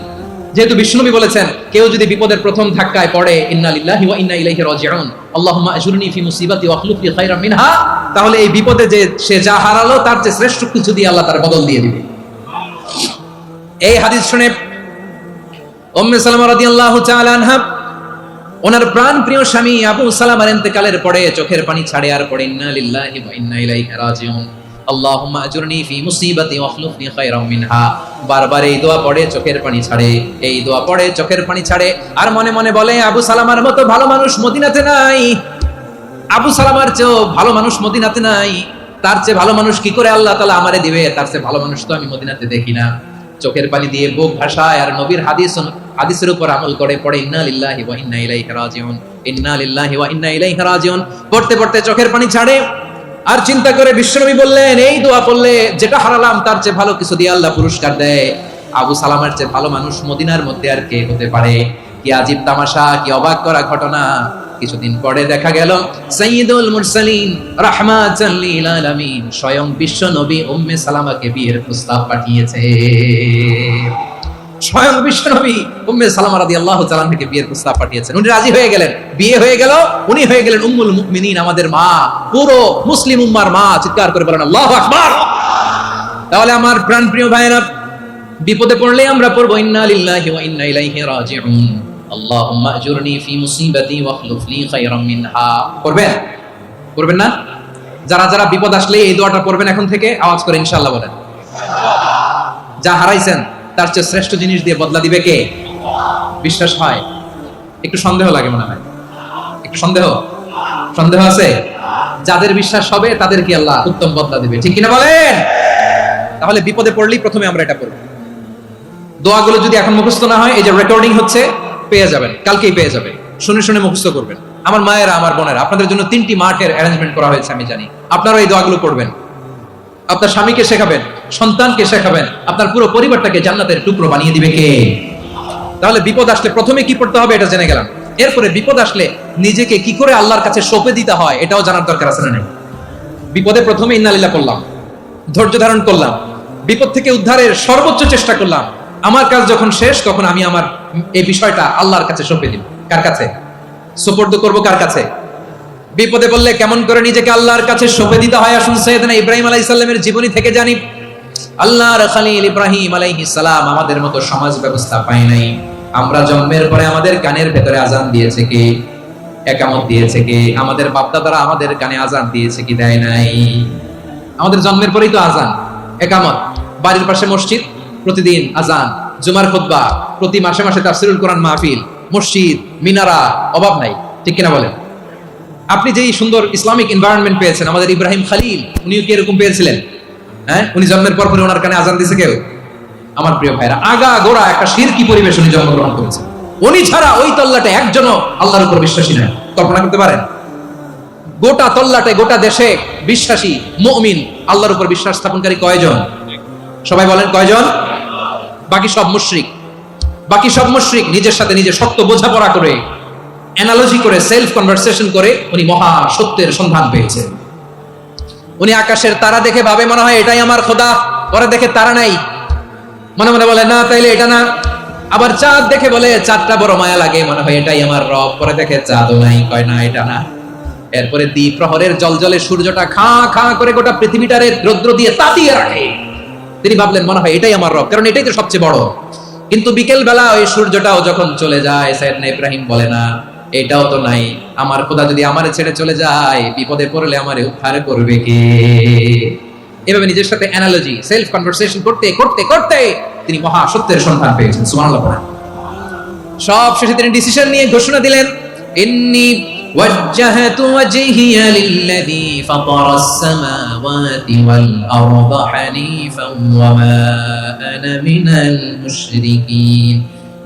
যেহেতু বিশ্বনবী বলেছেন কেউ যদি বিপদের প্রথম ধাক্কায় পড়ে ইন্না লিল্লাহি ওয়া ইন্না ইলাইহি রাজিউন, আল্লাহুম্মা আজুরনি ফি মুসিবাতি ওয়াখলুফ লি খায়রাম মিনহা, তাহলে এই বিপদে যে সে যা হারালো তার চেয়ে শ্রেষ্ঠ কিছু দিয়ে আল্লাহ তার বদল দিয়ে দিবে। এই হাদিস শুনে উম্মে সালামা রাদিয়াল্লাহু তাআলা আনহা ওনার প্রাণ প্রিয় স্বামী আবু সালামার ইন্তেকালের পরে চোখের পানি ছাড়ে আর পড়ে ইন্না লিল্লাহি ওয়া ইন্না ইলাইহি রাজিউন, আল্লাহুম্মা আজুরনি ফি মুসিবাতি ওয়াখলুফ লি খায়রাম মিনহা। বারবার এই দোয়া পড়ে চোখের পানি ছাড়ে, এই দোয়া পড়ে চোখের পানি ছাড়ে। আর মনে মনে বলে আবু সালামার মতো ভালো মানুষ মদিনাতে নাই, আবু সালামার চেয়েও ভালো মানুষ মদিনাতে নাই। তার চেয়ে ভালো মানুষ কি করে আল্লাহ তাআলা আমারে দিবে? তার চেয়ে ভালো মানুষ তো আমি মদিনাতে দেখি না। চোখের পানি দিয়ে বুক ভাসায় আর নবীর হাদিসের উপর আমল করে পড়ে ইন্না লিল্লাহি ওয়া ইন্না ইলাইহি রাজিউন, ইন্না লিল্লাহি ওয়া ইন্না ইলাইহি রাজিউন। পড়তে পড়তে চোখের পানি ছাড়ে আর চিন্তা করে বিশ্বনবী বললেন এই দোয়া পড়লে যেটা হারালাম তার চেয়ে ভালো কিছু দিয়ে আল্লাহ পুরস্কার দেয়। আবু সালামার চেয়ে ভালো মানুষ মদিনার মধ্যে আর কে হতে পারে? কি আজীব তামাশা, কি অবাক করা ঘটনা। কিছুদিন পরে দেখা গেল সাইয়্যিদুল মুরসালিন রাহমাতাল লিল আলামিন স্বয়ং বিশ্ব নবী উম্মে সালামাকে বিয়ের প্রস্তাব পাঠিয়েছে। স্বয়ং বিশ্ব নবী উম্মে সালামা রাদিয়াল্লাহু তাআলা থেকে বিয়ের প্রস্তাব পাঠিয়েছেন। উনি রাজি হয়ে গেলেন, বিয়ে হয়ে গেল। উনি হয়ে গেলেন উম্মুল মুমিনিন, আমাদের মা, পুরো মুসলিম উম্মার মা। চিৎকার করে বলেন আল্লাহু আকবার। তাহলে আমার প্রাণপ্রিয় ভাইরা, বিপদে পড়লে আমরা পড়বো ইন্না লিল্লাহি ওয়া ইন্না ইলাইহি রাজিউন, আল্লাহুম্মা আজুরনি ফি মুসিবাতি ওয়াখলুফ লি খায়রাম মিনহা। পড়বেন? পড়বেন না? যারা যারা বিপদ আসলে এই দোয়াটা পড়বেন এখন থেকে আওয়াজ করে ইনশাআল্লাহ বলেন। যা হারাইছেন তার চেয়ে শ্রেষ্ঠ জিনিস দিয়ে বদলা দিবে কে? বিশ্বাস হয়? একটু সন্দেহ লাগে মনে হয়, একটু সন্দেহ আছে? যাদের বিশ্বাস হবে তাদেরকে আল্লাহ উত্তম বদলা দিবে, ঠিক কিনা বলেন? তাহলে বিপদে পড়লেই প্রথমে আমরা এটা পড়ব। দোয়াগুলো যদি এখন মুখস্থ না হয়, এই যে রেকর্ডিং হচ্ছে, পেয়ে যাবেন, কালকেই পেয়ে যাবেন। শুনে শুনে মুখস্থ করবেন। আমার মায়েরা, আমার বোনেরা, আপনাদের জন্য 3টি মাঠের অ্যারেঞ্জমেন্ট করা হয়েছে, আমি জানি। আপনারা এই দোয়াগুলো পড়বেন, আপনার স্বামীকে শেখাবেন, সন্তানকে শেখাবেন, আপনার পুরো পরিবারটাকে জান্নাতের টুকরো বানিয়ে দিবে কে? তাহলে বিপদ আসলে প্রথমে কি পড়তে হবে এটা জেনে গেলাম। এরপরে বিপদ আসলে নিজেকে কি করে আল্লাহর কাছে সঁপে দিতে হয় এটাও জানার দরকার আছে না নাই? বিপদে প্রথমে ইন্না লিল্লাহ করলাম, ধৈর্য ধারণ করলাম, বিপদ থেকে উদ্ধারের সর্বোচ্চ চেষ্টা করলাম। আমার কাজ যখন শেষ তখন আমি আমার এই বিষয়টা আল্লাহর কাছে সঁপে দিব। কার কাছে সুপর্দ করব? কার কাছে? বিপদে বললে কেমন করে নিজেকে আল্লাহর কাছে সঁপে দিতে হয় আসুন সাইয়েদনা ইব্রাহিম আলাইহিস সালামের জীবনী থেকে জানি। আল্লাহর খলিল ইব্রাহিম আলাইহিস সালাম আমাদের মতো সমাজ ব্যবস্থা পায় নাই। আমরা জন্মের পরে আমাদের কানের ভেতরে আজান দিয়েছে কে? একামত দিয়েছে কে? আমাদের বাপ-দাদারা আমাদের কানে আজান দিয়েছে কি দেয় নাই? আমাদের জন্মের পরেই তো আজান, একামত, বাড়ির পাশে মসজিদ, প্রতিদিন আজান, জুমার খুতবা, প্রতি মাসে মাসে তাফসীরুল কোরআন মাহফিল, মসজিদ, মিনারা, অভাব নাই, ঠিক কিনা বলেন? আপনি যেই সুন্দর ইসলামিক এনভায়রনমেন্ট পেয়েছেন, আমাদের ইব্রাহিম খলিল উনিও কি এরকম পেয়েছিলেন? হ্যাঁ, উনি জন্মের পর পরে ওনার কানে আজান দিয়েছে কেউ? আমার প্রিয় ভাইরা, আগা গোড়া একটা শিরকি পরিবেশ উনি জন্মগ্রহণ করেছেন। উনি ছাড়া ওই তল্লাটে একজনও আল্লাহর উপর বিশ্বাসী নয়। কল্পনা করতে পারেন? গোটা তল্লাটে, গোটা দেশে বিশ্বাসী মুমিন, আল্লাহর উপর বিশ্বাস স্থাপনকারী কয়জন? সবাই বলেন কয়জন? বাকি সব মুশরিক। বাকি সব মুশরিক নিজের সাথে নিজে শক্ত বোঝাপড়া করে, অ্যানালজি করে, সেলফ কনভারসেশন করে উনি মহা সত্যের সন্ধান পেয়েছেন। উনি আকাশের তারা দেখে ভাবে মনে হয় এটাই আমার খোদা। পরে দেখে তারা নাই, মনে মনে বলে না তাইলে এটা না। আবার চাঁদ দেখে বলে চাঁদটা বড় মায়া লাগে, মনে হয় এটাই আমার রব। পরে দেখে চাঁদও নাই, কয় না এটা না। এরপরে দ্বীপ প্রহরের জলজলে সূর্যটা খা খা করে গোটা পৃথিবীটারে রৌদ্র দিয়ে তাতিয়ে রাখে। তিনি ভাবলেন মনে হয় এটাই আমার রব, কারণ এটাই তো সবচেয়ে বড়। কিন্তু বিকেল বেলা ওই সূর্যটাও যখন চলে যায়, সাইয়েদনা ইব্রাহিম বলে না এটাও তো নাই, আমার খোদা যদি আমারে ছেড়ে চলে যায়, বিপদে পড়লে আমারে উদ্ধার করবে কে? এভাবে নিজের সাথে অ্যানালজি, সেলফ কনভারসেশন করতে করতে করতে তিনি মহা সত্যের সন্ধান পেয়েছেন। সুবহানাল্লাহ। সব শেষে তিনি ডিসিশন নিয়ে ঘোষণা দিলেন, ইন্নী ওয়াজ্জাহতু ওয়াজহিয়া লিল্লাযী ফাতারাস সামাওয়াতি ওয়াল আরদা হানিফান ওয়া মা আনা মিনাল মুশরিকিন।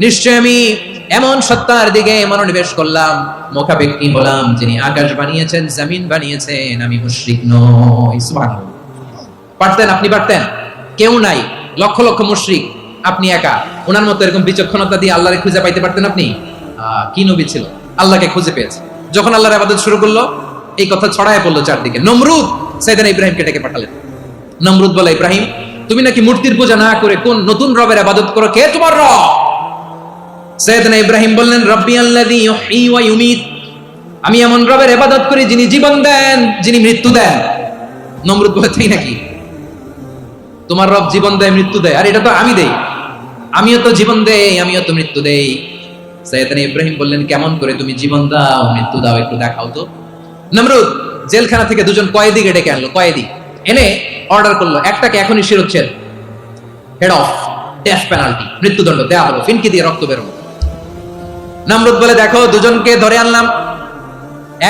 নিশ্চয় আমি এমন সত্তার দিকে মনোনিবেশ করলাম, মুখাপেক্ষী হলাম, যিনি আকাশ বানিয়েছেন, জমিন বানিয়েছেন, আমি মুশরিক নই। সুবহানাল্লাহ। পারতেন, আপনি পারতেন? কেউ নাই, লক্ষ লক্ষ মুশরিক, আপনি একা। ওনার মতো এরকম বিচক্ষণতা দিয়ে আল্লাহরে খুঁজে পাইতে পারতেন আপনি? কি নবী ছিল, আল্লাহকে খুঁজে পেয়েছে। যখন আল্লাহর ইবাদত শুরু করলো, এই কথা ছড়ায় পড়লো চারদিকে। নমরুদ সাইয়েদনা ইব্রাহিমকে ডেকে পাঠালেন। নমরুদ বলে, ইব্রাহিম তুমি নাকি মূর্তির পূজা না করে কোন নতুন রবের ইবাদত করো, কে তোমার রব? সাইয়েদনা ইব্রাহিম বললেন, রব্বি আল্লাযী ইউহয়ী ওয়া ইউমীত, আমি এমন রবের ইবাদত করি যিনি জীবন দেন, যিনি মৃত্যু দেন। নমরুদ বলে, তাই নাকি? তোমার রব জীবন দেয়, মৃত্যু দেয়, আর এটা তো আমি দেই। আমিও তো জীবন দেই, আমিও তো মৃত্যু দেই। সাইয়েদনা ইব্রাহিম বললেন, কেমন করে তুমি জীবন দাও, মৃত্যু দাও, একটু দেখাও তো। নমরুদ জেলখানা থেকে দুজন কয়েদিকে ডেকে আনলো। কয়েদি এনে অর্ডার করলো, একটাকে এখনই শিরোচ্ছেদ, হেড অফ, ডেথ পেনাল্টি, মৃত্যুদণ্ড দেয়া হলো, ফিনকি দিয়ে রক্ত বেরোলো। নমরুদ বলে, দেখো দুজনকে ধরে আনলাম,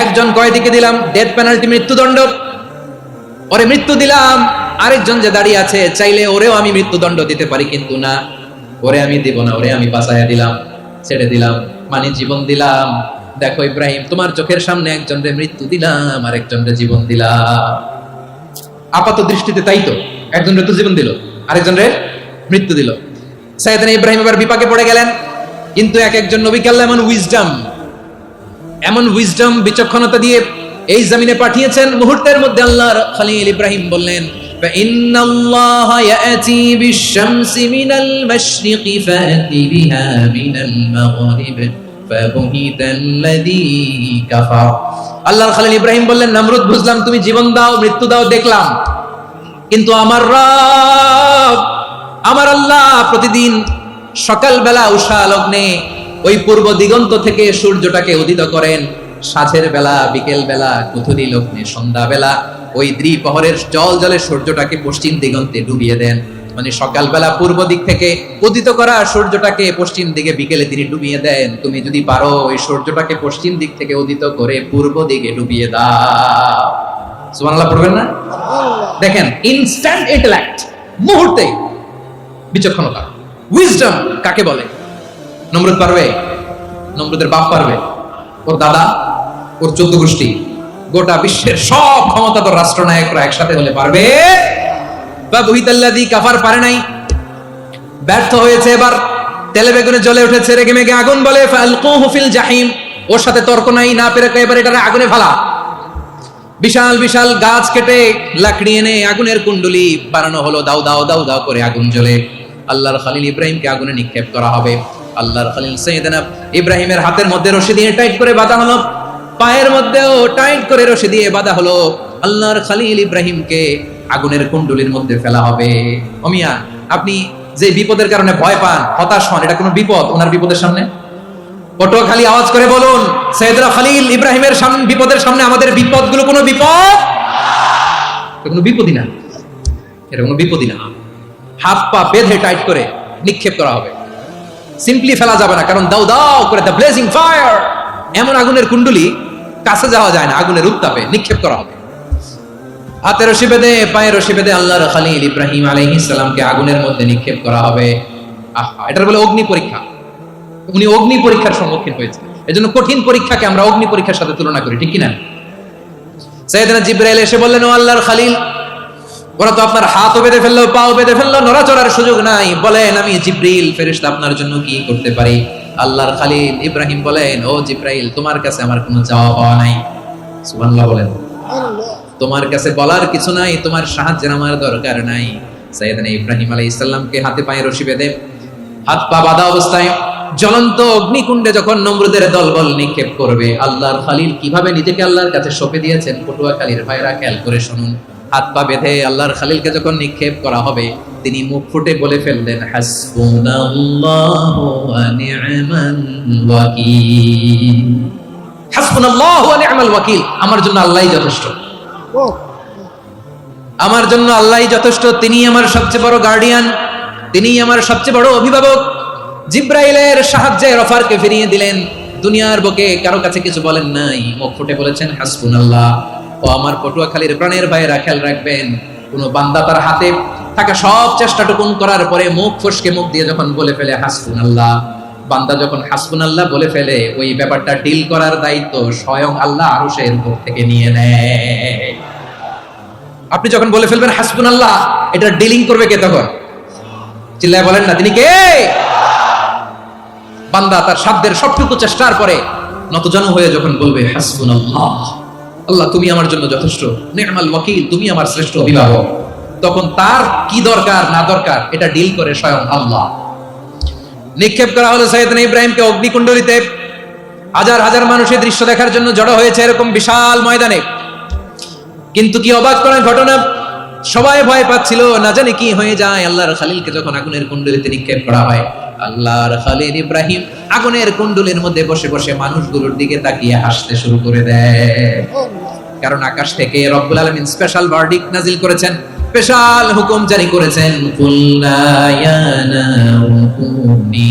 একজন কয়েদিকে দিলাম ডেথ পেনাল্টি, মৃত্যুদণ্ড, ওরে মৃত্যু দিলাম। আরেকজন যে দাঁড়িয়ে আছে, চাইলে ওরেও আমি মৃত্যুদণ্ড দিতে পারি, কিন্তু না, ওরে আমি দিব না, ওরে আমি বাঁচাইয়া দিলাম, ছেড়ে দিলাম, মানে জীবন দিলাম। দেখো ইব্রাহিম, তোমার চোখের সামনে একজনের মৃত্যু দিলাম, আর একজনের জীবন দিলাম। আপাত দৃষ্টিতে তাই তো, একজনের তো জীবন দিল, আরেকজনের মৃত্যু দিল। সাইয়েদনা ইব্রাহিম এবার বিপাকে পড়ে গেলেন। কিন্তু এক একজন নবীকে আল্লাহ এমন উইজডম বিচক্ষণতা দিয়ে এই জমিনে পাঠিয়েছেন। মুহূর্তের মধ্যে আল্লাহর খলিল ইব্রাহিম বললেন, فإن الله يأتي بالشمس من المشرق فأتي بها من المغرب فبهت الذي كفر। আল্লাহর খলিল ইব্রাহিম বললেন, নমরুদ বুঝলাম তুমি জীবন দাও, মৃত্যু দাও, দেখলাম, কিন্তু আমার রব, আমার আল্লাহ প্রতিদিন সকালবেলা উষা লগ্নে ওই পূর্ব দিগন্ত থেকে সূর্যটাকে উদিত করেন, সাঁঝের বেলা, বিকেল বেলা, কুথুরি লগ্নে, সন্ধ্যা বেলা ওই দ্বিপ্রহরের জলে সূর্যটাকে পশ্চিম দিগন্তে ডুবিয়ে দেন। মানে সকালবেলা পূর্ব দিক থেকে উদিত করা সূর্যটাকে পশ্চিম দিকে বিকেলে তিনি ডুবিয়ে দেন। তুমি যদি পারো ওই সূর্যটাকে পশ্চিম দিক থেকে উদিত করে পূর্ব দিকে ডুবিয়ে দাও। সুবহানাল্লাহ পড়বেন না? দেখেন, ইনস্ট্যান্ট ইন্টেলেক্ট, মুহূর্তে বিচক্ষণতা, উইজডম কাকে বলে? নমরুদ পারবে? নমরুদের বাপ পারবে? ওর দাদা, ওর 14 গোষ্ঠী, গোটা বিশ্বের সব ক্ষমতাধর রাষ্ট্রনায়করা একসাথে হলে পারবে? বা বুহিতাল্লাযী কাফার পারে নাই, ব্যর্থ হয়েছে। এবার তেলে বেগুনে জ্বলে উঠেছে, রেগে মেগে আগুন বলে, ফালকুহু ফিল জাহিম, ওর সাথে তর্ক নাই, না পেরে এবার এটারে আগুনে ফেলা। বিশাল বিশাল গাছ কেটে লাকড়ি এনে আগুনের কুণ্ডলি বানানো হলো, দাও দাও দাও দাও করে আগুন জ্বলে। আল্লাহর খলিল ইব্রাহিমকে আগুনে নিক্ষেপ করা হবে। আল্লাহর খলিল সাইয়েদনা ইব্রাহিমের হাতের মধ্যে রশি দিয়ে টাইট করে বাঁধা হলো, পায়ের মধ্যেও টাইট করে রশি দিয়ে বাঁধা হলো। আল্লাহর খলিল ইব্রাহিমকে আগুনের কুণ্ডলির মধ্যে ফেলা হবে। ওমিয়া, আপনি যে বিপদের কারণে ভয় পান, হতাশ হন, এটা কোনো বিপদ ওনার বিপদের সামনে? পটুয়াখালী আওয়াজ করে বলুন, সাইয়েদনা খলিল ইব্রাহিমের সামনে, বিপদের সামনে আমাদের বিপদগুলো কোনো বিপদ? কোনো বিপদই না, এটা কোনো বিপদই না। হাত পা বেঁধে টাইট করে নিক্ষেপ করা হবে, সিম্পলি ফেলা যাবে না, কারণ দাও দাও করে দ্য ব্লেজিং ফায়ার, এমন আগুনের কুণ্ডলি, কাছে যাওয়া যায় না, আগুনের উত্তাপে নিক্ষেপ করা হবে। হাতে রশি বেঁধে, পায়ে রশি বেঁধে আল্লাহর খলিল ইব্রাহিম আলাইহিস সালামকে আগুনের মধ্যে নিক্ষেপ করা হবে। আহা, এটার বলে অগ্নি পরীক্ষা। উনি অগ্নি পরীক্ষার সম্মুখীন হয়েছে। এজন্য কঠিন পরীক্ষাকে আমরা অগ্নি পরীক্ষার সাথে তুলনা করি, ঠিক কি না? সাইয়েদনা জিবরাইল এসে বললেন, ও আল্লাহর খলিল, ওরা তো আপনার হাতও বেঁধে ফেললো, পাও বেঁধে ফেললো, নড়াচড়ার সুযোগ নাই, বলেন আমি জিবরিল ফেরেশতা আপনার জন্য কি করতে পারি? আল্লাহর খলিল ইব্রাহিম বলেন, ও জিবরাইল, তোমার কাছে আমার কোনো চাওয়া পাওয়া নাই। সুবহানাল্লাহ বলেন। তোমার কাছে বলার কিছু নাই, তোমার সাহায্যের আমার দরকার নাই। সাইয়েদনা ইব্রাহিম আলাইহিস সালামকে হাতে পায়ে রশি বেঁধে হাত পা বাঁধা অবস্থায় জ্বলন্ত অগ্নিকুণ্ডে যখন নমরুদের দলবল নিক্ষেপ করবে, আল্লাহর খলিল কিভাবে নিজেকে আল্লাহর কাছে সঁপে দিয়েছেন পটুয়াখালীর ভাইরা খেয়াল করে শুনুন। হাত পা বেঁধে আল্লাহর খলিলকে যখন নিক্ষেপ করা হবে, তিনি মুখ ফুটে বলে ফেললেন, হাসবুনাল্লাহু ওয়া নি'মাল ওয়াকিল। হাসবুনাল্লাহু ওয়া নি'মাল ওয়াকিল, আমার জন্য আল্লাহই যথেষ্ট, আমার জন্য আল্লাহই যথেষ্ট। তিনি আমার সবচেয়ে বড় গার্ডিয়ান, তিনি আমার সবচেয়ে বড় অভিভাবক। জিব্রাইলের সাহায্যে রফারকে ফিরিয়ে দিলেন। দুনিয়ার বুকে কারো কাছে কিছু বলেন নাই, মুখ ফুটে বলেছেন হাসবুনাল্লাহ। ও আমার পটুয়াখালীর প্রাণের ভাইয়েরা খেয়াল রাখবেন, কোন বান্দা তার হাতে থাকা সব চেষ্টাটুকুন করার পরে মুখ ফসকে মুখ দিয়ে যখন বলে ফেলে হাসবুনাল্লাহ, বান্দা যখন হাসবুনাল্লাহ বলে ফেলে, ওই ব্যাপারটা ডিল করার দায়িত্ব স্বয়ং আল্লাহ আরশের উপর থেকে নিয়ে নেয়। আপনি যখন বলে ফেলবেন হাসবুনাল্লাহ, এটা ডিলিং করবে কে তখন? চিল্লায় বলেন না, তিনি কে? বান্দা তার সাধ্যের সবটুকু চেষ্টার পরে নতজানু হয়ে যখন বলবে হাসবুনাল্লাহ, আল্লাহ তুমি আমার জন্য যথেষ্ট, নি'মাল ওয়াকিল, তুমি আমার শ্রেষ্ঠ অভিভাবক, তখন তার কি দরকার না দরকার এটা ডিল করে স্বয়ং আল্লাহ। নিক্ষেপ করা হলো সাইয়েদনা ইব্রাহিমকে অগ্নিকুণ্ডলিতে। হাজার হাজার মানুষের দৃশ্য দেখার জন্য জড়ো হয়েছে এরকম বিশাল ময়দানে। কিন্তু কি অবাক করার ঘটনা, সবাই ভয় পাচ্ছিল, না জানি কি হয়ে যায়। আল্লাহর খলিলকে যখন আগুনের কুণ্ডলিতে নিক্ষেপ করা হয়, আল্লাহর খলিল ইব্রাহিম আগুনের কুণ্ডলের মধ্যে বসে বসে মানুষগুলোর দিকে তাকিয়ে হাসতে শুরু করে দেয়। কারণ আকাশ থেকে রব্বুল আলামিন স্পেশাল ভার্ডিক্ট নাজিল করেছেন, স্পেশাল হুকুম জারি করেছেন, কুল্লা ইয়া নারু কুনি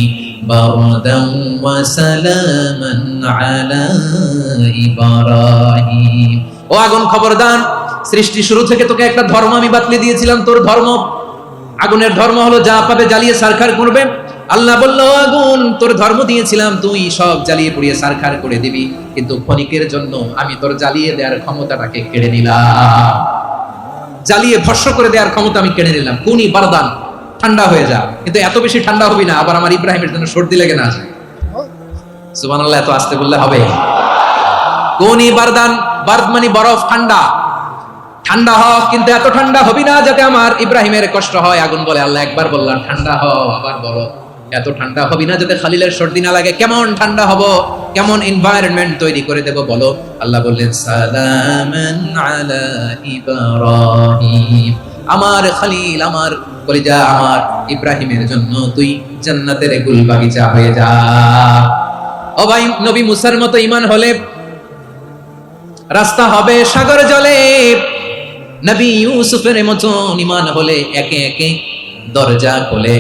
বারদান ওয়া সালামান আলা ইব্রাহিম। ও আগুন খবরদার, সৃষ্টি শুরু থেকে তোকে একটা ধর্ম আমি বাতলে দিয়েছিলাম, তোর ধর্ম আগুনের ধর্ম হলো যা পাবে জ্বালিয়ে সারখার করবে। আল্লাহ বলল, আগুন তোর ধর্ম দিয়েছিলাম, তুই সব জ্বালিয়ে পুড়িয়ে সারখার করে দিবি, কিন্তু ক্ষণিকের জন্য আমি তোর জ্বালিয়ে দেওয়ার ক্ষমতাটাকে কেড়ে নিলাম, জ্বালিয়ে ভস্ম করে দেওয়ার ক্ষমতা আমি কেড়ে নিলাম। কুনি বারদান, ঠান্ডা হয়ে যা, কিন্তু এত বেশি ঠান্ডা হবি না আবার আমার ইব্রাহিমের জন্য সর্দি লেগে না যায়। সুবহানাল্লাহ, এত আস্তে বললে হবে? কুনি বারদান, বারদ মানে বরফ, ঠান্ডা, ঠান্ডা হ, কিন্তু এত ঠান্ডা হবি না যাতে আমার ইব্রাহিমের কষ্ট হয়। আগুন বলে, আল্লাহ একবার বললাম ঠান্ডা হ, আবার বলো এত ঠান্ডা হবি না যাতে খালিলের সর্দি না লাগে। কেমন ঠান্ডা হব, কেমন এনভায়রনমেন্ট তৈরি করে দেব বলো? আল্লাহ বললেন, সালামান আলা ইব্রাহিম, আমার খালিল, আমার কলিজা, আমার ইব্রাহিমের জন্য তুই জান্নাতের গুল বাগিচা হয়ে যা। ও ভাই, নবী মুসার মতো ঈমান হলে রাস্তা হবে সাগর জলে, নবী ইউসুফের মতন ঈমান হলে একে একে দরজা খোলে।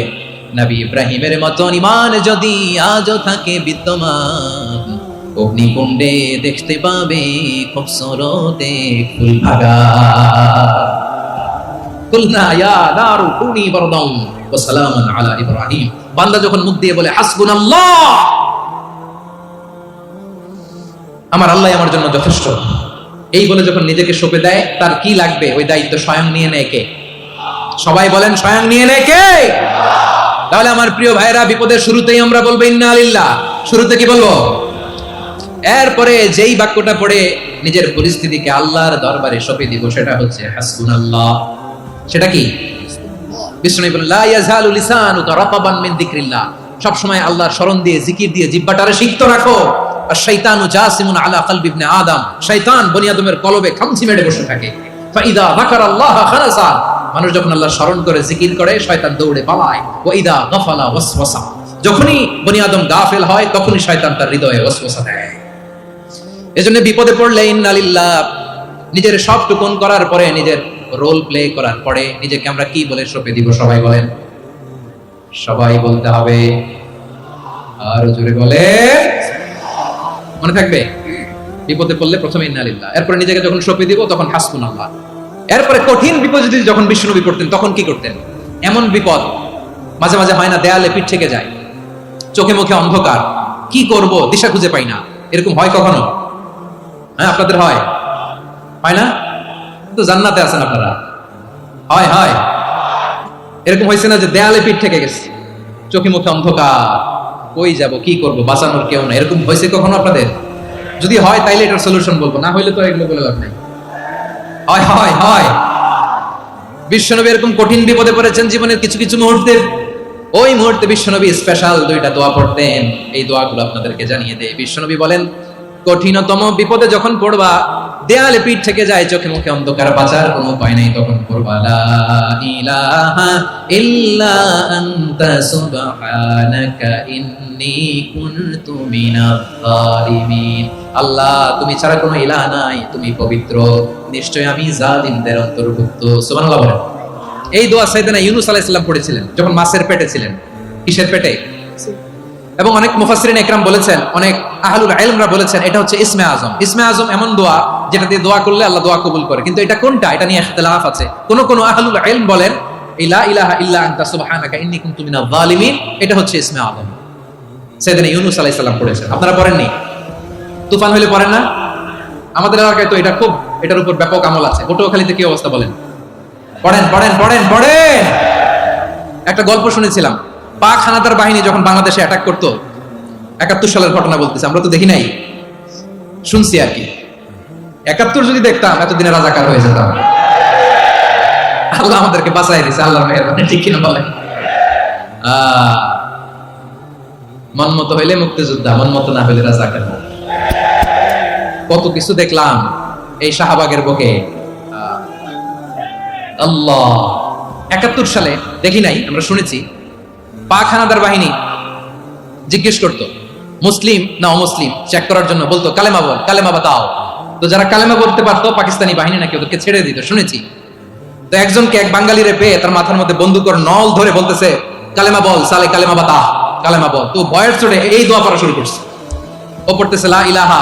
নবী ইব্রাহিমের মতন ঈমান যদি আজও থাকে বিদ্যমান, অগ্নিকুণ্ডে দেখতে পাবে খুবসুরত এক ফুলভাগা। কুলনা ইয়া নারু কুনি বারদান ওয়া সালামান আলা ইব্রাহিম। বান্দা যখন মুখ দিয়ে বলে হাসবুনাল্লাহ, আমার আল্লাহ আমার জন্য যথেষ্ট, এই বলে যখন নিজেকে সঁপে দেয়, তার কি লাগবে ওই দায়িত্ব স্বয়ং নিয়ে নেয় কে? সবাই বলেন, স্বয়ং নিয়ে নেয় কে? তাহলে আমার প্রিয় ভাইরা, বিপদের শুরুতেই আমরা বলবো ইন্না লিল্লাহ। শুরুতে কি বলবো? এরপরে যেই বাক্যটা পড়ে নিজের পরিস্থিতিকে আল্লাহর দরবারে সঁপে দিব, সেটা হচ্ছে হাসবুনাল্লাহ। সেটা কি? বিষ্ণু বলেন, লা ইয়াজালু লিসানুকা রাতাবান মিন যিকরিল্লাহ, সব সময় আল্লাহর স্মরণ দিয়ে, জিকির দিয়ে জিহ্বাটারে সিক্ত রাখো। আর শয়তানু জাসিমুন আলা কলবি ইবনে আদম, শয়তান বনি আদমের কলবে খামচি মেরে বসে থাকে। ফাইদা যাকারাল্লাহ খালাসা, মানুষ যখন আল্লাহর স্মরণ করে জিকির করে, শয়তান দৌড়ে পালায়। ওয়া ইদা গাফালা ওয়াসওয়াসা, যখনই বনি আদম গাফেল হয় তখনই শয়তান তার হৃদয়ে ওয়াসওয়াসা দেয়। এজন্য বিপদে পড়লে ইন্না লিল্লাহ, নিজের সবটুকুন করার পরে, নিজের রোল প্লে করার পরে নিজেকে আমরা কি বলে সঁপে দিব? সবাই বলেন, সবাই বলতে হবে, আর জোরে বলে, মনে থাকবে? বিপদে পড়লে প্রথমে ইন্না লিল্লাহ, এরপরে নিজেকে যখন সঁপে দিব তখন হাসবুনাল্লাহ। এরপরে কঠিন বিপদ যদি যখন বিষ্ণুনবী পড়তেন তখন কি করতেন? এমন বিপদ মাঝে মাঝে হয় না, দেয়ালে পিঠ থেকে যায়, চোখে মুখে অন্ধকার, কি করব দিশা খুঁজে পাই না, এরকম হয় কখনো? হ্যাঁ, আপনাদের হয়? হয় না? তো জান্নাতে আছেন আপনারা। হয় হয়, এরকম হয়েছে না যে দেয়ালে পিঠ থেকে গেছে, চোখে মুখে অন্ধকার, কই যাব, কি করব, বাঁচানোর কেউ না, এরকম হয়েছে কখনো আপনাদের? যদি হয় তাইলে এটার সলিউশন বলবো, না হইলে তো এগুলো বলে লাভ নাই। হয় হয় হয়, বিশ্বনবী এরকম কঠিন বিপদে পড়েছেন জীবনের কিছু কিছু মুহূর্তে, ওই মুহূর্তে বিশ্বনবী স্পেশাল দুইটা দোয়া পড়তেন। এই দোয়াগুলো আপনাদেরকে জানিয়ে দেয়। বিশ্বনবী বলেন, কঠিনতম বিপদে যখন পড়বা, দেয়ালে পিঠ থেকে যায়, চোখে মুখে অন্ধকার, বাঁচার কোনো উপায় নেই, তখন পড়বা লা ইলাহা ইল্লা আনতা সুবহানাকা ইন্নী কুনতু মিনাজ জালিমিন। আল্লাহ, তুমি ছাড়া কোনো ইলাহ নাই, তুমি পবিত্র, নিশ্চয় আমি জালিমদের অন্তর্ভুক্ত। সুবহানাল্লাহ বলেন। এই দোয়া সাইয়েদনা ইউনূস আলাইহিস সালাম পড়েছিলেন যখন মাছের পেটে ছিলেন। কিসের পেটে? এবং অনেক মুফাসসিরিন ইকরাম বলেছেন, অনেক আহলুল ইলমরা বলেছেন এটা হচ্ছে ইসমে আজম। ইসমে আজম এমন দোয়া যেটা দিয়ে দোয়া করলে আল্লাহ দোয়া কবুল করে, কিন্তু এটা কোনটা এটা নিয়ে ইখতিলাফ আছে। কোন আহলুল ইলম বলেন লা ইলাহা ইল্লা আনতা সুবহানাকা ইন্নী কুনতু মিনাজ জালিমিন, এটা হচ্ছে ইসমে আজম। সাইয়েদনা ইউনূস আলাইহিস সালাম পড়েছেন। আপনারা পড়েননি? তুফান হইলে পড়েন না? আমাদের এলাকায় তো এটা খুব, এটার উপর ব্যাপক আমল আছে। পটুয়াখালীতে কি অবস্থা বলেন? পড়েন পড়েন পড়েন পড়েন। একটা গল্প শুনেছিলাম, পাক হানাদার বাহিনী যখন বাংলাদেশে অ্যাটাক করতো, 71 সালের ঘটনা বলতেছে, আমরা তো দেখি নাই, শুনছি আর কি। 71 যদি দেখতাম এতদিনে রাজাকার হয়ে যেতাম। আল্লাহ আমাদেরকে বাঁচাই দিয়েছে, আল্লাহর মেহেরবানি, ঠিক কিনা বলেন? মন মতো হইলে মুক্তিযোদ্ধা, মন মতো না হইলে রাজাকার। কত কিছু দেখলাম এই শাহবাগের বুকে। আল্লাহ, 71 সালে দেখি নাই, আমরা শুনেছি। পাক হানাদার বাহিনী জিজ্ঞেস করতো মুসলিম না অমুসলিম চেক করার জন্য, বলতো কালেমা বল, কালেমা বাতাও। তো যারা কালেমা বলতে পারতো পাকিস্তানি বাহিনী নাকি ওদেরকে ছেড়ে দিত, শুনেছি। তো একজনকে, এক বাঙালিরে পেয়ে তার মাথার মধ্যে বন্দুকের নল ধরে বলতেছে কালেমা বল সালে, কালেমা বাতা, কালেমা বল। তো ভয়ের চড়ে এই দোয়া পড়া শুরু করছে। ও পড়তেছে লা ইলাহা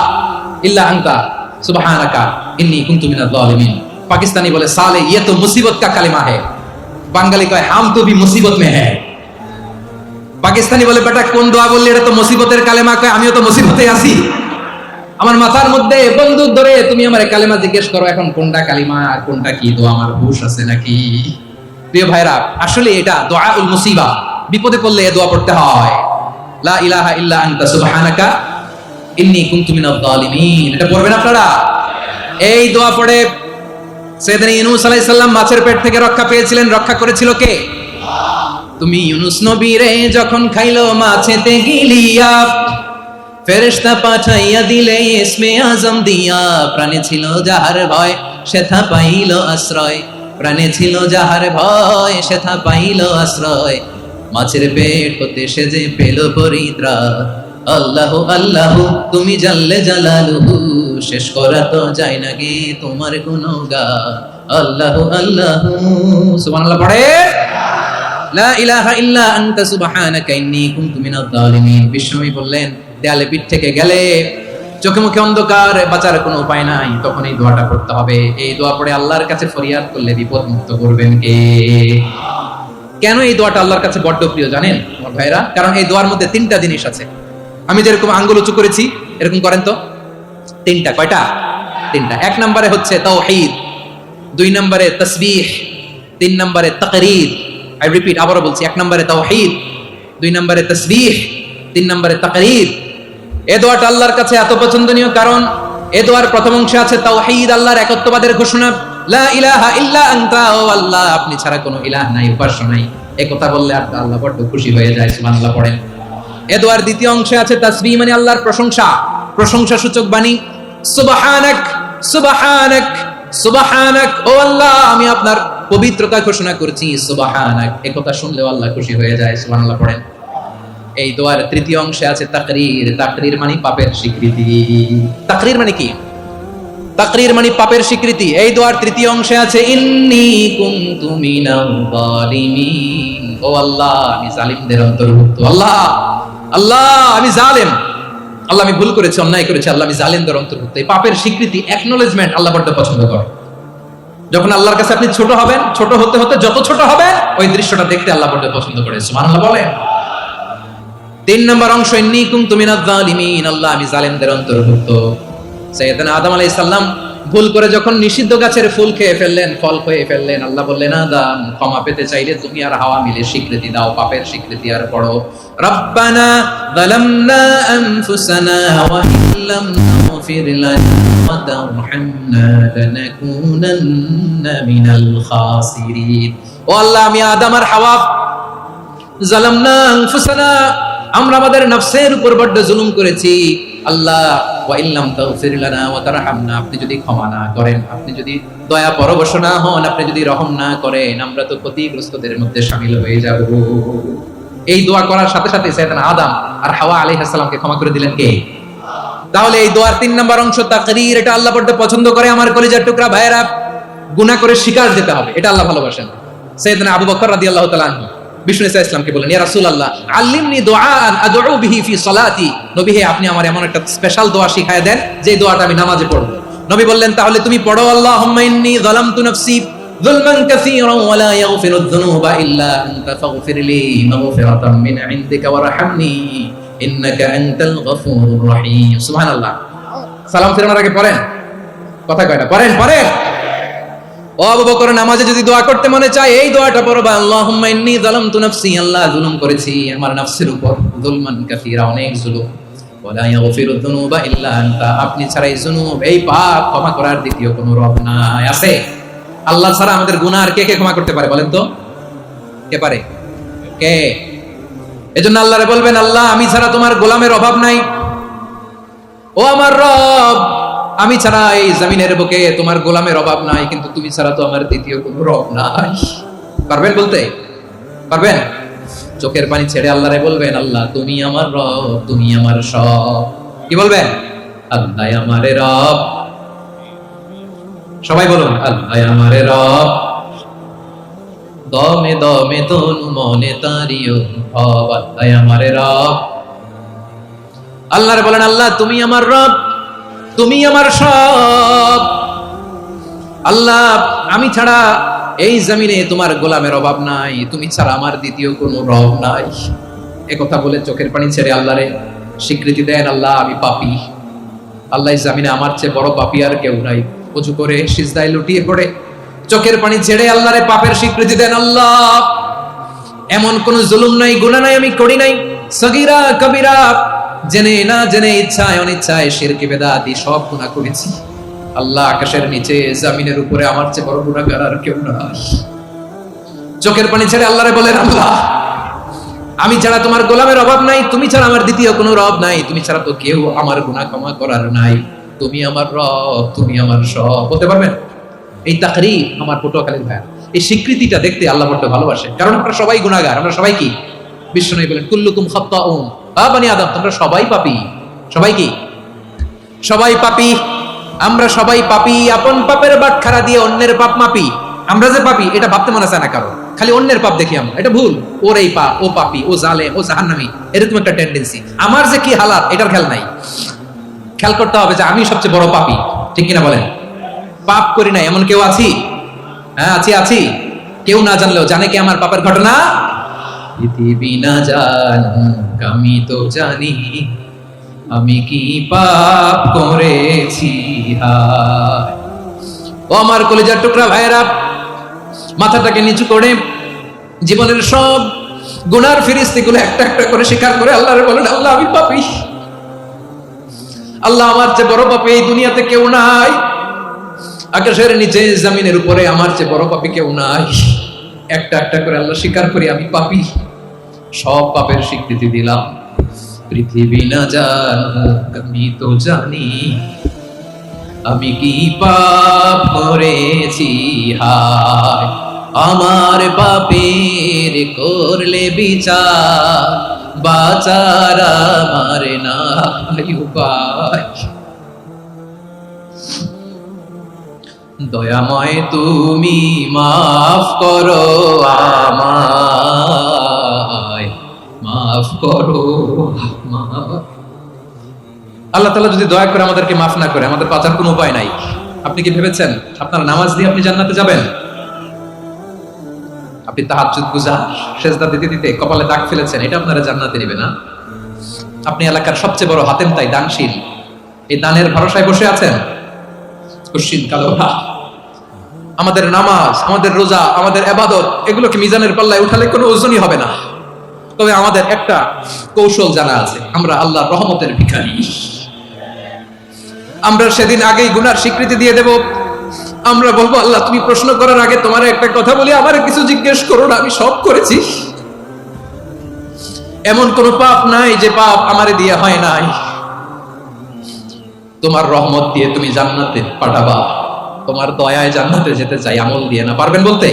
ইল্লা আনতা সুবহানাকা ইন্নী কুনতু মিনাজ জালিমিন। পাকিস্তানি বলে সালে ये तो मुसीबत का कलमा है। বাঙালি কয় हम तो भी मुसीबत में है। পাকিস্তানি বলে বেটা কোন দোয়া বললি, এটা তো মুসিবতের কালেমা। কয় আমিও তো মুসিবতে আছি, আমার মাথার মধ্যে বন্দুক ধরে তুমি আমার কালেমা জিজ্ঞেস করো, এখন কোনটা কালিমা আর কোনটা কি দোয়া, আমার হুঁশ আছে নাকি? প্রিয় ভাইরা, আসলে এটা দুআউল মুসিবা, বিপদে পড়লে এই দোয়া পড়তে হয়। লা ইলাহা ইল্লা আনতা সুবহানাকা ইন্নী কুনতু মিনাজ জালিমিন। এটা পড়বেন আপনারা। এই দোয়া পড়ে সাইয়েদনা ইউনূস আলাইহিস সালাম মাছের পেট থেকে রক্ষা পেয়েছিলেন। রক্ষা করেছিল কে? তুমি ইউনূস নবীরে যখন খাইলো মাছেতে গিলিয়া, ফেরেশতা পাঠাইয়া দিলে ইসমে আজম দিয়া। প্রাণে ছিল যাহার ভয় সেথা পাইল আশ্রয়, প্রাণে ছিল যাহার ভয় সেথা পাইল আশ্রয়। মাছের পেট হতে সে যে পেল পরিত্রাণ। আল্লাহ আল্লাহ তুমি জাল্লে জালালুহু, শেষ করা তো যায় না গে তোমার গুণগান। আল্লাহ আল্লাহ সুবহানাল্লাহ পড়ে। লা ইলাহা ইল্লা আনতা সুবহানাকা ইন্নী কুনতু মিনাজ জালিমিন। বিশ্বনবী বললেন, দেয়ালে পিঠ থেকে গেলে, চোখে মুখে অন্ধকার, বাঁচার কোনো উপায় নাই, তখন এই দোয়াটা পড়তে হবে। এই দোয়া পড়ে আল্লাহর কাছে ফরিয়াদ করলে বিপদ মুক্ত করবেন কে? কেন এই দোয়াটা আল্লাহর কাছে বড্ড প্রিয় জানেন আমার ভাইরা? কারণ এই দোয়ার মধ্যে 3টা জিনিস আছে। আমি যেরকম আঙ্গুল উঁচু করেছি এরকম করেন তো। 3টা। কয়টা? 3টা। 1 নম্বরে হচ্ছে তাওহীদ, 2 নম্বরে তাসবিহ, 3 নম্বরে তাকরীর। আই রিপিট, আবারও বলছি, 1 নম্বরে তাওহীদ, 2 নম্বরে তাসবিহ, 3 নম্বরে তাকরীর। এই দোয়াটা আল্লাহর কাছে এত পছন্দনীয় কারণ এই দোয়ার প্রথম অংশে আছে তাওহীদ, আল্লাহর একত্ববাদের ঘোষণা। লা ইলাহা ইল্লা আনতা, ও আল্লাহ আপনি ছাড়া কোনো ইলাহ নাই, উপাস্য নাই। এই কথা বললে আর আল্লাহ বড় খুশি হয়ে যায়। সুবহানাল্লাহ পড়েন। এই দোয়ার দ্বিতীয় অংশে আছে তাসবিহ, মানে আল্লাহর প্রশংসা, প্রশংসা সূচক বাণী। সুবহানাক সুবহানাক সুবহানাক, ও আল্লাহ আমি আপনার পবিত্রতা ঘোষণা করছি। সুবহানাক, এই কথা শুনলেও আল্লাহ খুশি হয়ে যায়। সুবহানাল্লাহ পড়েন। এই দোয়ার তৃতীয় অংশে আছে তাকরীর। তাকরীর মানে পাপের স্বীকৃতি। তাকরীর মানে কি? তাকরীর মানে পাপের স্বীকৃতি। এই দোয়ার তৃতীয় অংশে আছে ইন্নী কুনতু মিনাল জালিমিন, ও আল্লাহ আমি জালিমদের অন্তর্ভুক্ত। আল্লাহ আল্লাহ আমি জালেম, আল্লাহ আমি ভুল করেছি, অন্যায় করেছি, আল্লাহ আমি জালিমদের অন্তর্ভুক্ত। এই পাপের স্বীকৃতি, অ্যাকনলেজমেন্ট আল্লাহ বড় পছন্দ করে। যখন আল্লাহর কাছে আপনি ছোট হবেন, ছোট হতে হতে যত ছোট হবেন ওই দৃশ্যটা দেখতে আল্লাহ বড় পছন্দ করে। সুবহানাল্লাহ বলেন। 3 নম্বর অংশ ইন্নী কুনতু মিনাজ জালিমিন, আল্লাহ আমি জালিমদের অন্তর্ভুক্ত। সাইয়েদনা আদম আলাইহিস সালাম ভুল করে যখন নিষিদ্ধ গাছের ফুল খেয়ে ফেললেন, ফল খেয়ে ফেললেন, আল্লাহ বললেন আদম ক্ষমা পেতে চাইলে তুমি আর হাওয়া মিলে স্বীকৃতি দাও, পাপের স্বীকৃতি আর পড়ো। রব্বানা যালামনা আনফুসানা ওয়া ইল্লাম تغفر لنا وترحمنا لنكونن من الخاسرين ও আল্লাহ আমি আদম আর হাওয়া জালামনা আনফুসানা আমরা আমাদের নফসের উপর বড় জুলুম করেছি আল্লাহ ওয়া ইল্লাম তাগফির লানা ওয়া তারহামনা আপনি যদি ক্ষমা না করেন আপনি যদি দয়া পরবশ না হন আপনি যদি রহম না করেন আমরা তো ক্ষতিগ্রস্তদের মধ্যে শামিল হয়ে যাব এই দোয়া করার সাথে সাথে সাইয়েদনা আদম আর হাওয়া আলাইহিস সালামকে ক্ষমা করে দিলেন কে তাহলে এই দোয়ার 3 নম্বর অংশ তাকরীর এটা আল্লাহ বড় পছন্দ করে আমার কলিজার টুকরা ভাইরা গুনাহ করে স্বীকার যেতে হবে এটা আল্লাহ ভালোবাসেন সাইয়েদনা আবু বকর রাদিয়াল্লাহু তাআলা আনহু বিষ্ণু ইসলামকে বলেন ইয়া রাসূলুল্লাহ আল্লিমনি দুআআন আদউ বিহি ফি সালাতি নবী হে আপনি আমার এমন একটা স্পেশাল দোয়া শিখায় দেন যে দোয়াটা আমি নামাজে পড়ব নবী বললেন তাহলে তুমি পড়ো আল্লাহুম্মা ইন্নী যালামতু নাফসি যুলমান কাসীরান ওয়া লা ইয়াগফিরুদ যুনুবা ইল্লা আনতা ফাগফিরলি মাগফিরাতাম মিন ইনদিকা ওয়ারহামনি ইন্নাকা আনতাল গফুরুর রহিম সুবহানাল্লাহ সালাম ফিরানোর আগে পড়েন কথা কয়টা পড়েন ও আবু বকর নামাজে যদি দোয়া করতে মনে চায় এই দোয়াটা পড়বা আল্লাহুম্মা ইন্নী যালামতু নাফসি আল্লাহ জুলুম করেছি আমার নফসের উপর যুলমান কাসীরা অনেক জুলুম ওয়ালা ইয়াগফিরুদ যুনুবা ইল্লা আনতা আপনি ছাড়া এই জুনুব এই পাপ ক্ষমা করার দ্বিতীয় কোনো রব নাই আছে আল্লাহ ছাড়া আমাদের গুনাহ আর কে কে ক্ষমা করতে পারে বলেন তো কে পারে কে এজন্য আল্লাহরে বলবেন আল্লাহ আমি ছাড়া তোমার গোলামের অভাব নাই ও আমার রব আমি ছাড়া এই জমিনের বুকে তোমার গোলামের অভাব নাই কিন্তু তুমি ছাড়া তো আমার দ্বিতীয় কোনো রব নাই পারবেন বলতে পারবেন চোখের পানি ছেড়ে আল্লাহরে বলবেন আল্লাহ তুমি আমার রব তুমি আমার সব কি বলবেন আল্লাহ আমারে রব সবাই বলুন আল্লাহ আমারে রব দমে দমে তনু মনে তারিও রব আল্লাহ আমারে রব আল্লাহরে বলেন আল্লাহ তুমি আমার রব তুমি আমার সব আল্লাহ আমি ছাড়া এই জমিনে তোমার গোলামের অভাব নাই তুমি ছাড়া আমার দ্বিতীয় কোনো রব নাই একথা বলে চোখের পানি ছেড়ে আল্লাহরে স্বীকৃতি দেন আল্লাহ আমি পাপী আল্লাহ এই জমিনে আমার চেয়ে বড় পাপী আর কেউ নাই ওযু করে সিজদায় লুটিয়ে পড়ে চোখের পানি ছেড়ে আল্লাহরে পাপের স্বীকৃতি দেন আল্লাহ এমন কোন জুলুম নাই গুনাহ নাই আমি করি নাই সগীরা কবিরা জেনে না জেনে ইচ্ছায় অনিচ্ছায় শিরক বিদআতি সব গুনাহ করেছি আল্লাহ আকাশের নিচে জমিনের উপরে আমার চেয়ে বড় গুনাহগার আর কেউ নাই চোখের পানি ছেড়ে আল্লাহরে বলেন আল্লাহ আমি ছাড়া তোমার গোলামের অভাব নাই তুমি ছাড়া আমার দ্বিতীয় কোনো রব নাই তুমি ছাড়া তো কেউ আমার গুনাহ ক্ষমা করার নাই তুমি আমার রব তুমি আমার সব বলতে পারবেন এই তাকরীর আমার পটুয়াখালীর ভাই এই স্বীকৃতিটা দেখতে আল্লাহ বড় ভালোবাসে কারণ আমরা সবাই গুনাহগার আমরা সবাই কি বিশ্বনবী বলেন কুল্লুকুম খাত্তাউন বানি আদম তোমরা সবাই পাপী সবাই কি সবাই পাপী আমরা সবাই পাপী আপন পাপের বাটখারা দিয়ে অন্যের পাপ মাপি আমরা যে পাপী এটা ভাবতে মনে চায় না কারো খালি অন্যের পাপ দেখি আমরা এটা ভুল ওর এই পাপ ও পাপী ও জালেম ও জাহান্নামী এরকম একটা টেন্ডেন্সি আমার যে কি হালাত এটার খেয়াল নাই খেয়াল করতে হবে যে আমি সবচেয়ে বড় পাপী ঠিক কিনা বলেন পাপ করি না এমন কেউ আছি হ্যাঁ আছি কেউ না জানলেও জানে কি আমার পাপের ঘটনা পৃথিবী না জানুক আমি তো জানি আমি কি পাপ করেছি হায় ও আমার কলিজার টুকরা ভাইরা মাথাটাকে নিচু করে জীবনের সব গুনার ফিরিস্তিগুলো একটা একটা করে স্বীকার করে আল্লাহরে বলেন আল্লাহ আমি পাপী আল্লাহ আমার চেয়ে বড় পাপী এই দুনিয়াতে কেউ নাই আকাশের নিচে জমিনের উপরে আমার চেয়ে বড় পাপী কেউ নাই একটা একটা করে আল্লাহ স্বীকার করি আমি পাপী সব পাপের স্বীকৃতি দিলাম পৃথিবী না জানুক আমি তো জানি আমি কি পাপ করেছি হায় আমার পাপের করলে বিচার বাঁচার আমার নাই উপায় দয়াময় তুমি মাফ করো আমায় মাফ করো আল্লাহ তাআলা যদি দয়া করে আমাদেরকে মাফ না করে আমাদের বাঁচার কোনো উপায় নাই আপনি কি ভেবেছেন আপনার নামাজ দিয়ে আপনি জান্নাতে যাবেন আপনি তাহাজ্জুদ গুজার সেজদা দিতে দিতে কপালে দাগ ফেলেছেন এটা আপনারা জান্নাতে নেবে না আপনি এলাকার সবচেয়ে বড় হাতেম তাই দানশীল এই দানের ভরসায় বসে আছেন কুশিন কালোরা আমাদের নামাজ আমাদের রোজা আমাদের ইবাদত এগুলোকে মিজানের পাল্লায় উঠালে কোনো ওজনই হবে না তবে আমাদের একটা কৌশল জানা আছে আমরা আল্লাহর রহমতের ভিখারি আমরা সেদিন আগেই গুনার স্বীকৃতি দিয়ে দেব। আমরা বলবো, আল্লাহ তুমি প্রশ্ন করার আগে তোমার একটা কথা বলি, আমার কিছু জিজ্ঞেস করো না, আমি সব করেছি। এমন কোন পাপ নাই যে পাপ আমারে দিয়ে হয় নাই। তোমার রহমত দিয়ে তুমি জান্নাতে পাঠাবা, তোমার দয়ায় জান্নাতে যেতে চাই, আমল দিয়ে না। পারবেন বলতে?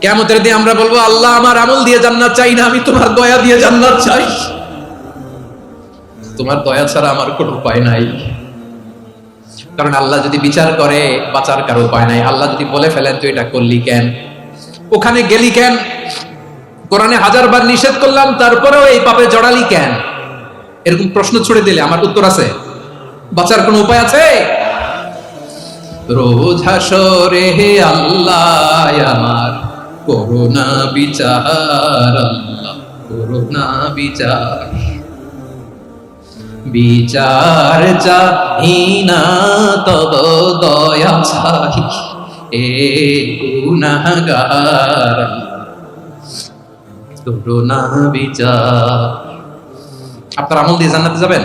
কিয়ামতের দিন আমরা বলবো, আল্লাহ আমার আমল দিয়ে জান্নাত চাই না, আমি তোমার দয়া দিয়ে জান্নাত চাই। তোমার দয়া ছাড়া আমার কোনো উপায় নাই। কারণ আল্লাহ যদি বিচার করে, বাঁচার কারো উপায় নাই। আল্লাহ যদি বলে ফেলেন তুই এটা করলি কেন, ওখানে গেলি কেন, কোরআনে 1000 বার নিষেধ করলাম তারপরেও এই পাপে জড়ালি কেন, এরকম প্রশ্ন ছুড়ে দিলে আমার উত্তর আছে? বাঁচার কোনো উপায় আছে? রোজ হাসরে হে আল্লাহ আমার করুণা বিচার, আল্লাহ করুণা বিচার, বিচার চাহি না তব দয়া চাহি এ গুনাহগার, করুণা বিচার। আপনার আমল দিয়ে জান্নাতে যাবেন?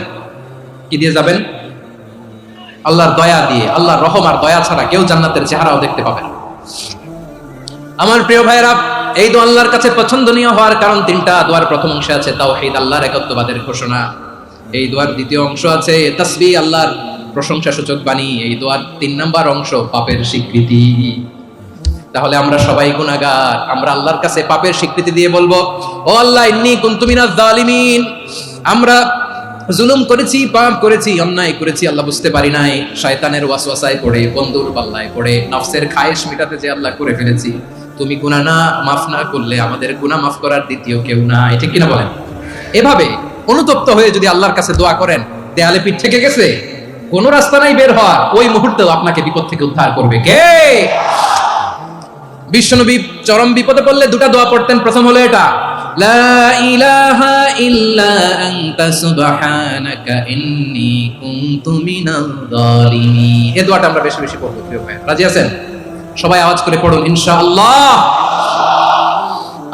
কি দিয়ে যাবেন? আল্লাহর দয়া দিয়ে। আল্লাহর রহম আর দয়া ছাড়া কেউ জান্নাতের চেহারাও দেখতে পাবে না। আমার প্রিয় ভাইরা, এই দোয়া আল্লাহর কাছে পছন্দনীয় হওয়ার কারণ তিনটা। দোয়ার প্রথম অংশে আছে তাওহীদ, আল্লাহর একত্ববাদের ঘোষণা। এই দোয়ার দ্বিতীয় অংশ আছে তাসবিহ, আল্লাহর প্রশংসা সূচক বাণী। এই দোয়ার 3 নাম্বার অংশ পাপের স্বীকৃতি। তাহলে আমরা সবাই গুনাহগার। আমরা আল্লাহর কাছে পাপের স্বীকৃতি দিয়ে বলবো, ও আল্লাহ ইন্নী কুনতু মিনাজ জালিমিন, আমরা জুলুম করেছি, পাপ করেছি, অন্যায় করেছি, আল্লাহ বুঝতে পারি নাই, শয়তানের ওয়াসওয়াসায় পড়ে, বন্ধুর পাল্লায় পড়ে, নফসের খায়েশ মেটাতে যে আল্লাহ করে ফেলেছি। তুমি গুনাহ না মাফ না করলে আমাদের গুনাহ মাফ করার দ্বিতীয় কেউ নাই। ঠিক কিনা বলেন? এভাবে অনুতপ্ত হয়ে যদি আল্লাহর কাছে দোয়া করেন, দেয়ালে পিঠ থেকে গেছে, কোনো রাস্তা নাই বের হওয়ার, ওই মুহূর্তেও আপনাকে বিপদ থেকে উদ্ধার করবে কে? বিশ্বনবী চরম বিপদে পড়লে দুটা দোয়া পড়তেন। প্রথম হলো এটা, লা ইলাহা ইল্লা আনতা সুবহানাকা ইন্নী কুনতু মিনাল জালিমিন। এই দোয়াটা আমরা বেশি বেশি পড়ব প্রিয় ভাই। রাজি আছেন? সবাই আওয়াজ করে পড়ুন ইনশাআল্লাহ।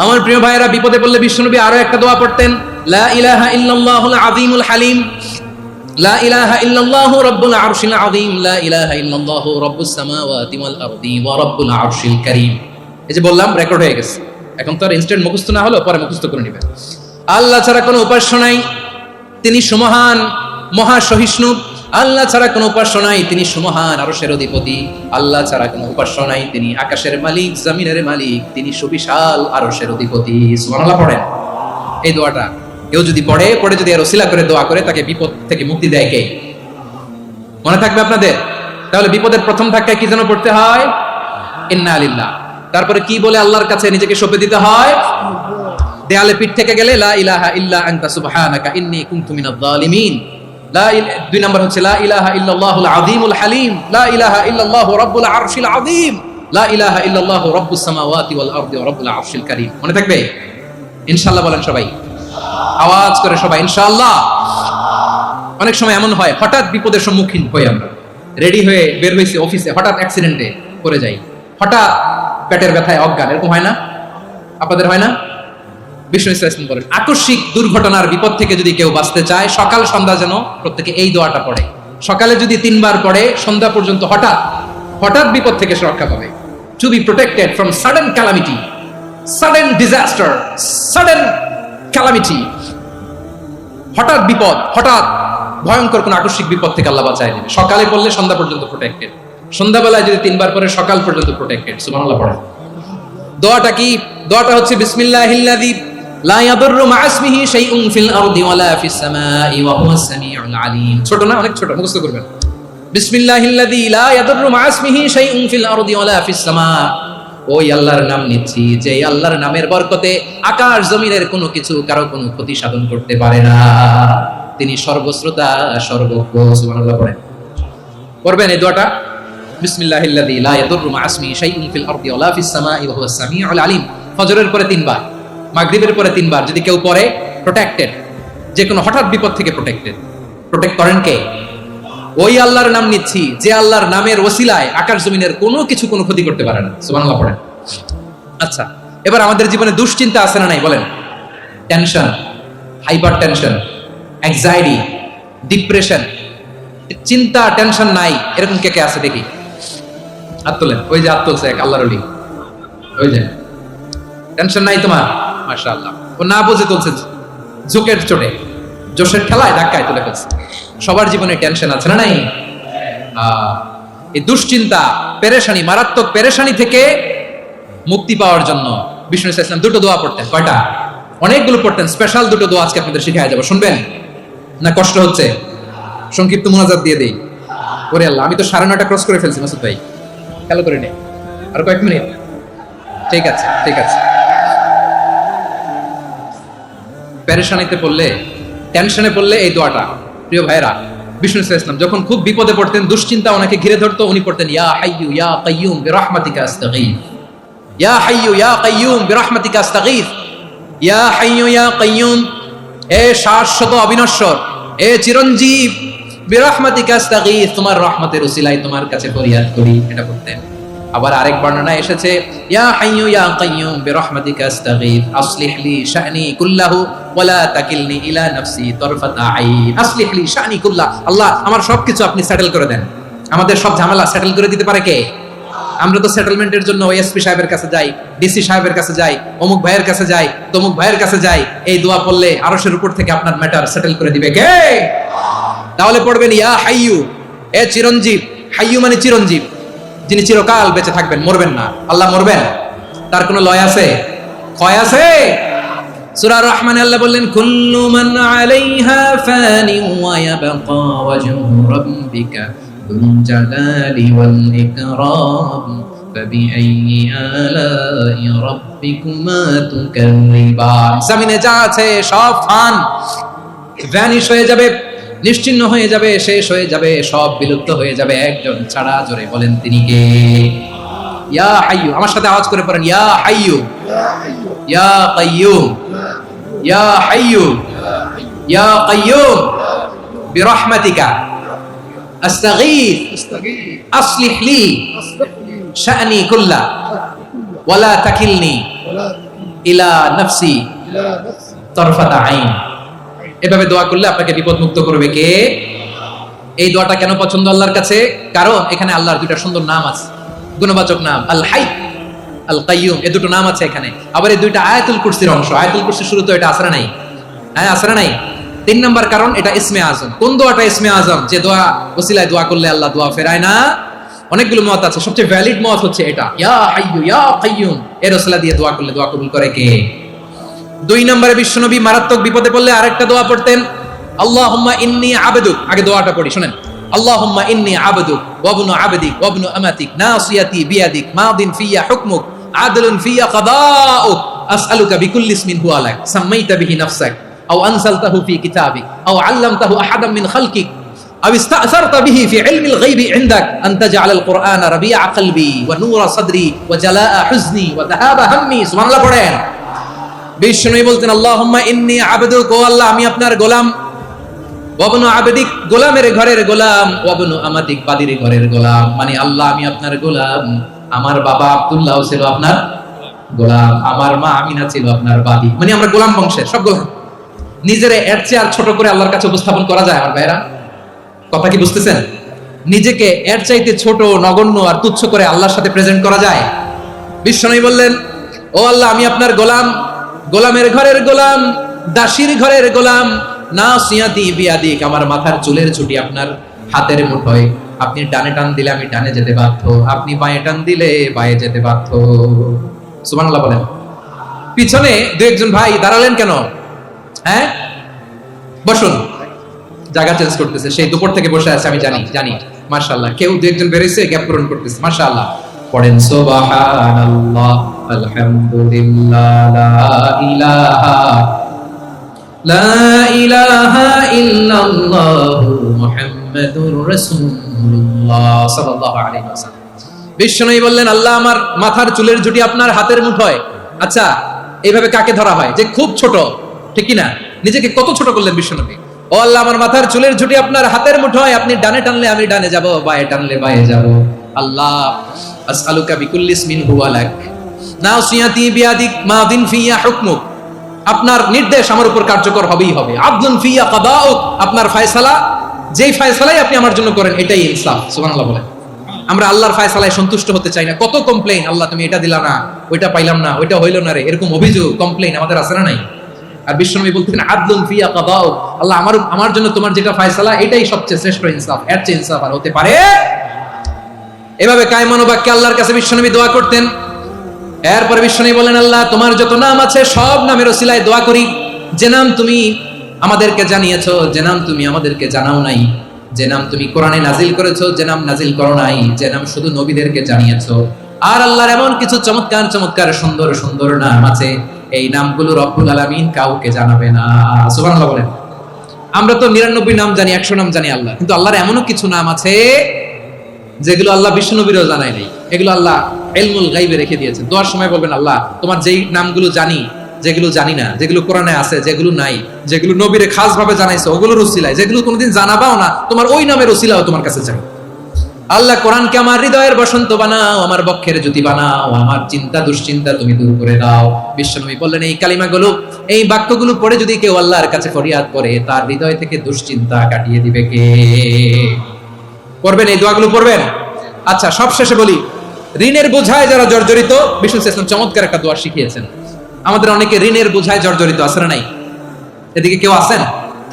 আমার প্রিয় ভাইরা, বিপদে পড়লে বিশ্বনবী আরো একটা দোয়া পড়তেন, লা ইলাহা ইল্লাল্লাহুল আযীমুল হালিম, লা ইলাহা ইল্লাল্লাহু রাব্বুল আরশিল আযীম, লা ইলাহা ইল্লাল্লাহু রাব্বুস সামাওয়াতি ওয়াল আরদি ওয়া রাব্বুল আরশিল কারীম। এই যে বললাম, রেকর্ড হয়ে গেছে। এখন তো আর ইনস্ট্যান্ট মুখস্থ না হলো, পরে মুখস্থ করে নেবেন। আল্লাহ ছাড়া কোনো উপাস্য নাই, তিনি সুমহান, মহা সহিষ্ণু। আল্লাহ ছাড়া কোনো উপাস্য নাই, তিনি সুমহান, আরশের অধিপতি। আল্লাহ ছাড়া কোনো উপাস্য নাই, তিনি আকাশের মালিক, জমিনের মালিক, তিনি সুবিশাল, আরশের অধিপতি। সুবহানাল্লাহ পড়েন এই দোয়াটা। কেউ যদি পড়ে যদি এর ওসিলা করে দোয়া করে, তাকে বিপদ থেকে মুক্তি দেয় কে? মনে থাকবে আপনাদের? তাহলে বিপদের প্রথম ধাক্কায় কি যেন পড়তে হয়? ইন্না লিল্লাহ। তারপরে কি বলে আল্লাহর কাছে নিজেকে সঁপে দিতে হয়? দেয়ালে পিঠ থেকে গেলে লা ইলাহা ইল্লা আনতা সুবহানাকা ইন্নী কুনতু মিনাজ জালিমিন। দুই নাম্বার হচ্ছে লা ইলাহা ইল্লাল্লাহুল আযীমুল হালিম, লা ইলাহা ইল্লাল্লাহু রাব্বুল আরশিল আযীম, লা ইলাহা ইল্লাল্লাহু রাব্বুস সামাওয়াতি ওয়াল আরদি ওয়া রাব্বুল আরশিল কারীম। মনে থাকবে? ইনশাআল্লাহ বলেন সবাই, আওয়াজ করে সবাই ইনশাআল্লাহ। অনেক সময় এমন হয়, হঠাৎ বিপদের সম্মুখীন হই আমরা, রেডি হয়ে বের হয়েছি অফিসে, হঠাৎ অ্যাক্সিডেন্টে পড়ে যাই, হঠাৎ পেটের ব্যথায় অজ্ঞান, এরকম হয় না? আপনাদের হয় না? বিষ্ণু ইসলাম বলেন, আকস্মিক দুর্ঘটনার বিপদ থেকে যদি কেউ বাঁচতে চায়, সকাল সন্ধ্যা যেন প্রত্যেকে এই দোয়াটা পড়ে। সকালে যদি 3 বার পড়ে, সন্ধ্যা পর্যন্ত হঠাৎ বিপদ থেকে সে রক্ষা পাবে। To be protected from sudden calamity, sudden disaster, sudden calamity. হঠাৎ বিপদ, হঠাৎ ভয়ঙ্কর কোন আকস্মিক বিপদ থেকে আল্লাহ বাঁচায় নেবে। সকালে পড়লে সন্ধ্যা পর্যন্ত প্রোটেক্টেড, সন্ধ্যাবেলায় যদি 3 বার পরে সকাল পর্যন্ত প্রোটেক্টেড। সুবহানাল্লাহ পড়ে। দোয়াটা কি? দোয়াটা হচ্ছে বিসমিল্লাহিল্লাযী লা ইয়াদুররু মা ইসমিহি শাইউন ফিল আরদি ওয়ালা ফিস সামাই ওয়া হুয়াস সামিউল আলীম। ছোট না? অনেক ছোট, মুখস্থ করবেন। বিসমিল্লাহিল্লাযী লা ইয়াদুররু মা ইসমিহি শাইউন ফিল আরদি ওয়ালা ফিস সামা। ওই আল্লাহর নাম নিচ্ছি, যে আল্লাহর নামের বরকতে আকাশ জমিনের কোনো কিছু কারো কোনো ক্ষতি সাধন করতে পারে না। তিনি সর্বশ্রোতা, সর্বজ্ঞ। সুবহানাল্লাহ পড়েন। পড়বেন এই দোয়াটা, বিসমিল্লাহিল্লাযী লা ইয়াদুররু মা ইসমিহি শাইউন ফিল আরদি ওয়ালা ফিস সামাই ওয়া হুয়াস সামিউল আলীম। ফজরের পরে 3 বার, মাগরিবের পরে 3 বার যদি কেউ পড়ে, প্রোটেক্টেড, যে কোনো হঠাৎ বিপদ থেকে প্রোটেক্টেড। প্রোটেক্ট করেন কে? ওই আল্লাহর নাম নিচ্ছি, যে আল্লাহর নামের ওসিলায় আকাশ জমিনের কোনো কিছু কোনো ক্ষতি করতে পারে না। সুবহানাল্লাহ পড়েন। আচ্ছা, এবার আমাদের জীবনে দুশ্চিন্তা আছে না নাই বলেন? Tension, hyper tension, anxiety, depression, চিন্তা টেনশন নাই, এরকম কে কে আছে দেখি হাত তোলেন। ওই যে হাত তুলছে এক আল্লাহর ওলি, ওই যে টেনশন নাই তোমার, মাশাআল্লাহ। ও না বুঝে তুলছে, ঝোঁকের চোটে, জোশের ঠেলায় ধাক্কায় তুলে ফেলছে। সবার জীবনে টেনশন আছে না নাই? এই দুশ্চিন্তা, পেরেশানি, মারাত্মক পেরেশানি থেকে মুক্তি পাওয়ার জন্য বিষ্ণু ইসলাম দুটো দোয়া পড়তেন। কয়টা? অনেকগুলো পড়তেন। স্পেশাল দুটো দোয়া আজকে আপনাদের শিখায় যাবো, শুনবেন না? কষ্ট হচ্ছে? সংক্ষিপ্ত মুনাজাত দিয়ে দেই। ওরে আল্লাহ, আমি তো 9:30 ক্রস করে ফেলছি মাসুদ ভাই, খেয়াল করে নে, আর কয়েক মিনিট। ঠিক আছে, ঠিক আছে। পেরেশানিতে পড়লে, টেনশনে পড়লে এই দোয়াটা, প্রিয় ভাইরা, বিষ্ণু ইসলাম যখন খুব বিপদে পড়তেন, দুশ্চিন্তা ওনাকে ঘিরে ধরতো, উনি পড়তেন ইয়া হাইয়ু ইয়া কাইয়ুম বিরহমাতিকা আস্তাগীথ, ইয়া হাইয়ু ইয়া কাইয়ুম বিরহমাতিকা আস্তাগীথ, ইয়া হাইয়ু ইয়া কাইয়ুম, এ শাশ্বত অবিনশ্বর, এ চিরঞ্জীব, বিরহমাতিকা আস্তাগীথ, তোমার রহমতের উসিলায় তোমার কাছে ফরিয়াদ করি, এটা বলতেন। আবার আরেক বর্ণনা এসেছে ইয়া হাইয়ু ইয়া কাইয়ুম বিরহমাতিকা আস্তাগীথ আসলিহ লি শা'নি কুল্লাহু ওয়ালা তাকিলনি ইলা নাফসি তারফাতা আইন। আসলিহ লি শা'নি কুল্লাহ, আল্লাহ আমার সবকিছু আপনি সেটেল করে দেন। আমাদের সব ঝামেলা সেটেল করে দিতে পারে কে? আমরা তো সেটেলমেন্টের জন্য এসপি সাহেবের কাছে যাই, ডিসি সাহেবের কাছে যাই, অমুক ভাইয়ের কাছে যাই, তমুক ভাইয়ের কাছে যাই। এই দোয়া পড়লে আরশের উপর থেকে আপনার ম্যাটার সেটেল করে দিবে কে? তাহলে পড়বেন ইয়া হাইয়ু, এ চিরঞ্জীব। হাইয়ু মানে চিরঞ্জীব, যিনি চিরকাল বেঁচে থাকবেন, মরবেন না। আল্লাহ মরবেন? তার কোনো লয় আছে? ক্ষয় আছে? সূরা রহমানে আল্লাহ বললেন কুল্লু মান আলাইহা ফানি ওয়া ইয়াবকা ওয়াজহু রাব্বিকা যুল জালালি ওয়াল ইকরাম ফাবিআইয়ি আলাই রাব্বিকুমা তুকাযযিবান। জমিনে যা আছে সব ফান, ভ্যানিশ হয়ে যাবে, নিশ্চিহ্ন হয়ে যাবে, শেষ হয়ে যাবে, সব বিলুপ্ত হয়ে যাবে, একজন ছাড়া। জোরে বলেন তিনি কে? ইয়া হাইয়ু, আমার সাথে আওয়াজ করে পড়েন ইয়া হাইয়ু ইয়া কাইয়ুম ইয়া হাইয়ু ইয়া কাইয়ুম বিরহমাতিকা আস্তাগীথ আসলিহ লি শা'নি কুল্লা ওয়ালা তাকিলনি ইলা নাফসি তারফাতা আইন। এভাবে দোয়া করলে আপনাকে বিপদ মুক্ত করবে কে? এই দোয়াটা কেন পছন্দ আল্লাহর কাছে? কারণ এখানে আল্লাহর দুইটা সুন্দর নাম আছে, গুণবাচক নাম, আল হাই, আল কাইয়ুম, এই দুটো নাম আছে এখানে। আবার এই দুইটা আয়াতুল কুরসির অংশ। আয়াতুল কুরসির শুরুতে এটা আসরা নাই? হ্যাঁ, আসরা নাই। 3 নাম্বার কারণ এটা ইসমে আজম। কোন দোয়াটা ইসমে আজম? যে দোয়া ওসিলায় দোয়া করলে আল্লাহ দোয়া ফেরায় না। অনেকগুলো মত আছে, সবচেয়ে ভ্যালিড মত হচ্ছে এটা, ইয়া হাইয়ু ইয়া কাইয়ুম, এর ওসিলা দিয়ে দোয়া করলে দোয়া কবুল করে কে? 2 নম্বরে বিশ্বনবী মারাত্মক বিপদে পড়লে আরেকটা দোয়া পড়তেন, আল্লাহুম্মা ইন্নী আবদুক। আগে দোয়াটা পড়ি, শুনেন। আল্লাহুম্মা ইন্নী আবদুক ওয়া ইবনু আবদিক ওয়া ইবনু আমাতিক নাসিয়াতি বিয়াদিক মাদিন ফিয়া হুকমুক আদলুন ফিয়া কাদাউক আসআলুকা বিকুল্লি ইসমিন হুয়া লাক সাম্মাইতা বিহি নাফসাক আও আনসালতাহু ফি কিতাবিক আও আল্লামতাহু আহাদাম মিন খালকিক আও ইস্তা'সারতা বিহি ফি ইলমিল গায়বি ইনদাক আন তাজআলাল কুরআনা রাবিআ কলবি ওয়া নূরা সাদরি ওয়া জালাআ হুজনি ওয়া যাহাবা হাম্মি। সুবহানাল্লাহ পড়েন। বিষ্ণু বলতেন আল্লাহুম্মা ইন্নী আবদুক, ও আল্লাহ আমি আপনার গোলাম, ওয়া ইবনু আবদিক, গোলামের ঘরের গোলাম, ওয়া ইবনু আমাতিক, বাদীর ঘরের গোলাম। মানে আল্লাহ আমি আপনার গোলাম। আমার বাবা আব্দুল্লাহ ছিল আপনার গোলাম, আমার মা আমিনা ছিল আপনার বাদী। মানে আমরা গোলাম বংশের সব গোলাম। নিজেরে এর চেয়ে আর ছোট করে আল্লাহর কাছে উপস্থাপন করা যায় আমার ভাইরা? কথা কি বুঝতেছেন? নিজেকে এর চাইতে ছোট, নগণ্য আর তুচ্ছ করে আল্লাহর সাথে প্রেজেন্ট করা যায়? বিষ্ণু বললেন ও আল্লাহ আমি আপনার গোলাম, গোলামের ঘরের গোলাম, দাসীর ঘরের গোলাম, নাসিয়াতি বিয়াদিক, আমার মাথার চুলের ছুটি আপনার হাতের মুঠোয়। আপনি ডানে টান দিলে আমি ডানে যেতে বাধ্য, আপনি বাঁয়ে টান দিলে বাঁয়ে যেতে বাধ্য। সুবহানাল্লাহ বলেন। পিছনে 2-1 ভাই দাঁড়ালেন কেন? হ্যাঁ, বসুন। জায়গা চেঞ্জ করতেছে, সেই দুপুর থেকে বসে আছে আমি জানি। মাশাআল্লাহ, কেউ 2-1 বেরিয়েছে, গ্যাপ পূরণ করতেছে। মাশাআল্লাহ পড়েন সুবহানাল্লাহ আলহামদুলিল্লাহ লা ইলাহা ইল্লাল্লাহ মুহাম্মাদুর রাসূলুল্লাহ সাল্লাল্লাহু আলাইহি ওয়াসাল্লাম। বিষ্ণু বললেন আল্লাহ আমার মাথার চুলের ঝুঁটি আপনার হাতের মুঠোয়। আচ্ছা, এইভাবে কাকে ধরা হয়? যে খুব ছোট, ঠিক কি না? নিজেকে কত ছোট করলেন বিশ্বনবী। ও আল্লাহ আমার মাথার চুলের ঝুঁটি আপনার হাতের মুঠোয়, আপনি ডানে টানলে আমি ডানে যাব, বাঁয়ে টানলে বাঁয়ে যাব। আল্লাহ আসআলুকা বিকুল্লি ইসমিন হুয়া লাক নাসিয়াতি বিয়াদিক মাদিন ফিয়া হুকমুক, আপনার নির্দেশ আমার উপর কার্যকর হবেই হবে। আদলুন ফিয়া কাদাউক, আপনার ফয়সালা যেই ফায়সালাই আপনি আমার জন্য করেন এটাই ইনসাফ। সুবহানাল্লাহ বলেন। আমরা আল্লাহর ফায়সালায় সন্তুষ্ট হতে চাই না। কত কমপ্লেইন, আল্লাহ তুমি এটা দিলা না, ওইটা পাইলাম না, ওইটা হইল না রে, এরকম অভিযোগ কমপ্লেইন আমাদের আছে না নাই? আর বিশ্বনবী বলতেন আদলুন ফি আকাদাউ, আল্লাহ আমার জন্য তোমার যেটা ফায়সালা এটাই সবচেয়ে শ্রেষ্ঠ ইনসাফ, এর চেয়ে ইনসাফ আর হতে পারে। এভাবে কায়মান বাক্যে আল্লাহর কাছে বিশ্বনবী দোয়া করতেন। এরপর বিশ্বনবী বলেন, আল্লাহ তোমার যত নাম আছে সব নামের ওসিলায় দোয়া করি, যে নাম তুমি আমাদেরকে জানিয়েছো, যে নাম তুমি আমাদেরকে জানাও নাই, যে নাম তুমি কোরআনে নাজিল করেছো, যে নাম নাজিল করো নাই, যে নাম শুধু নবীদেরকে জানিয়েছো। আর আল্লাহর এমন কিছু চমৎকার চমৎকার সুন্দর সুন্দর নাম আছে, এই নামগুলো রব্বুল আলামিন কাউকে জানাবে না। সুবহানাল্লাহ বলেন। আমরা তো 99 নাম জানি, 100 নাম জানি আল্লাহ, কিন্তু আল্লাহর এমনও কিছু নাম আছে যেগুলো আল্লাহ বিশ্বনবীরও জানায় নাই। এগুলো আল্লাহ ইলমুল গায়বে রেখে দিয়েছেন। দোয়ার সময় বলবেন, আল্লাহ তোমার যেই নামগুলো জানি, যেগুলো জানি না, যেগুলো কোরআনে আছে, যেগুলো নাই, যেগুলো নবীরে খাস ভাবে জানাইছো ওগুলোর উসিলায়, যেগুলো কোনোদিন জানাবাও না তোমার ওই নামের উসিলাও তোমার কাছে চাই। আল্লাহ কোরআনকে আমার হৃদয়ের বসন্ত বানাও, আমার বক্ষের জ্যোতি বানাও, আমার চিন্তা দুশ্চিন্তা তুমি দূর করে দাও। বিশ্বনবী বললেন, এই কালিমাগুলো, এই বাক্যগুলো পড়ে যদি কেউ আল্লাহর কাছে ফরিয়াদ করে, তার হৃদয় থেকে দুশ্চিন্তা কাটিয়ে দিবে কে? পড়বেন, এই দোয়াগুলো পড়বেন। আচ্ছা, সব শেষে বলি, ঋণের বোঝায় যারা জর্জরিত, বিষ্ণু ইসলাম চমৎকার একটা দোয়া শিখিয়েছেন। আমাদের অনেকে ঋণের বোঝায় জর্জরিত, আছে না নাই? এদিকে কেউ আছেন?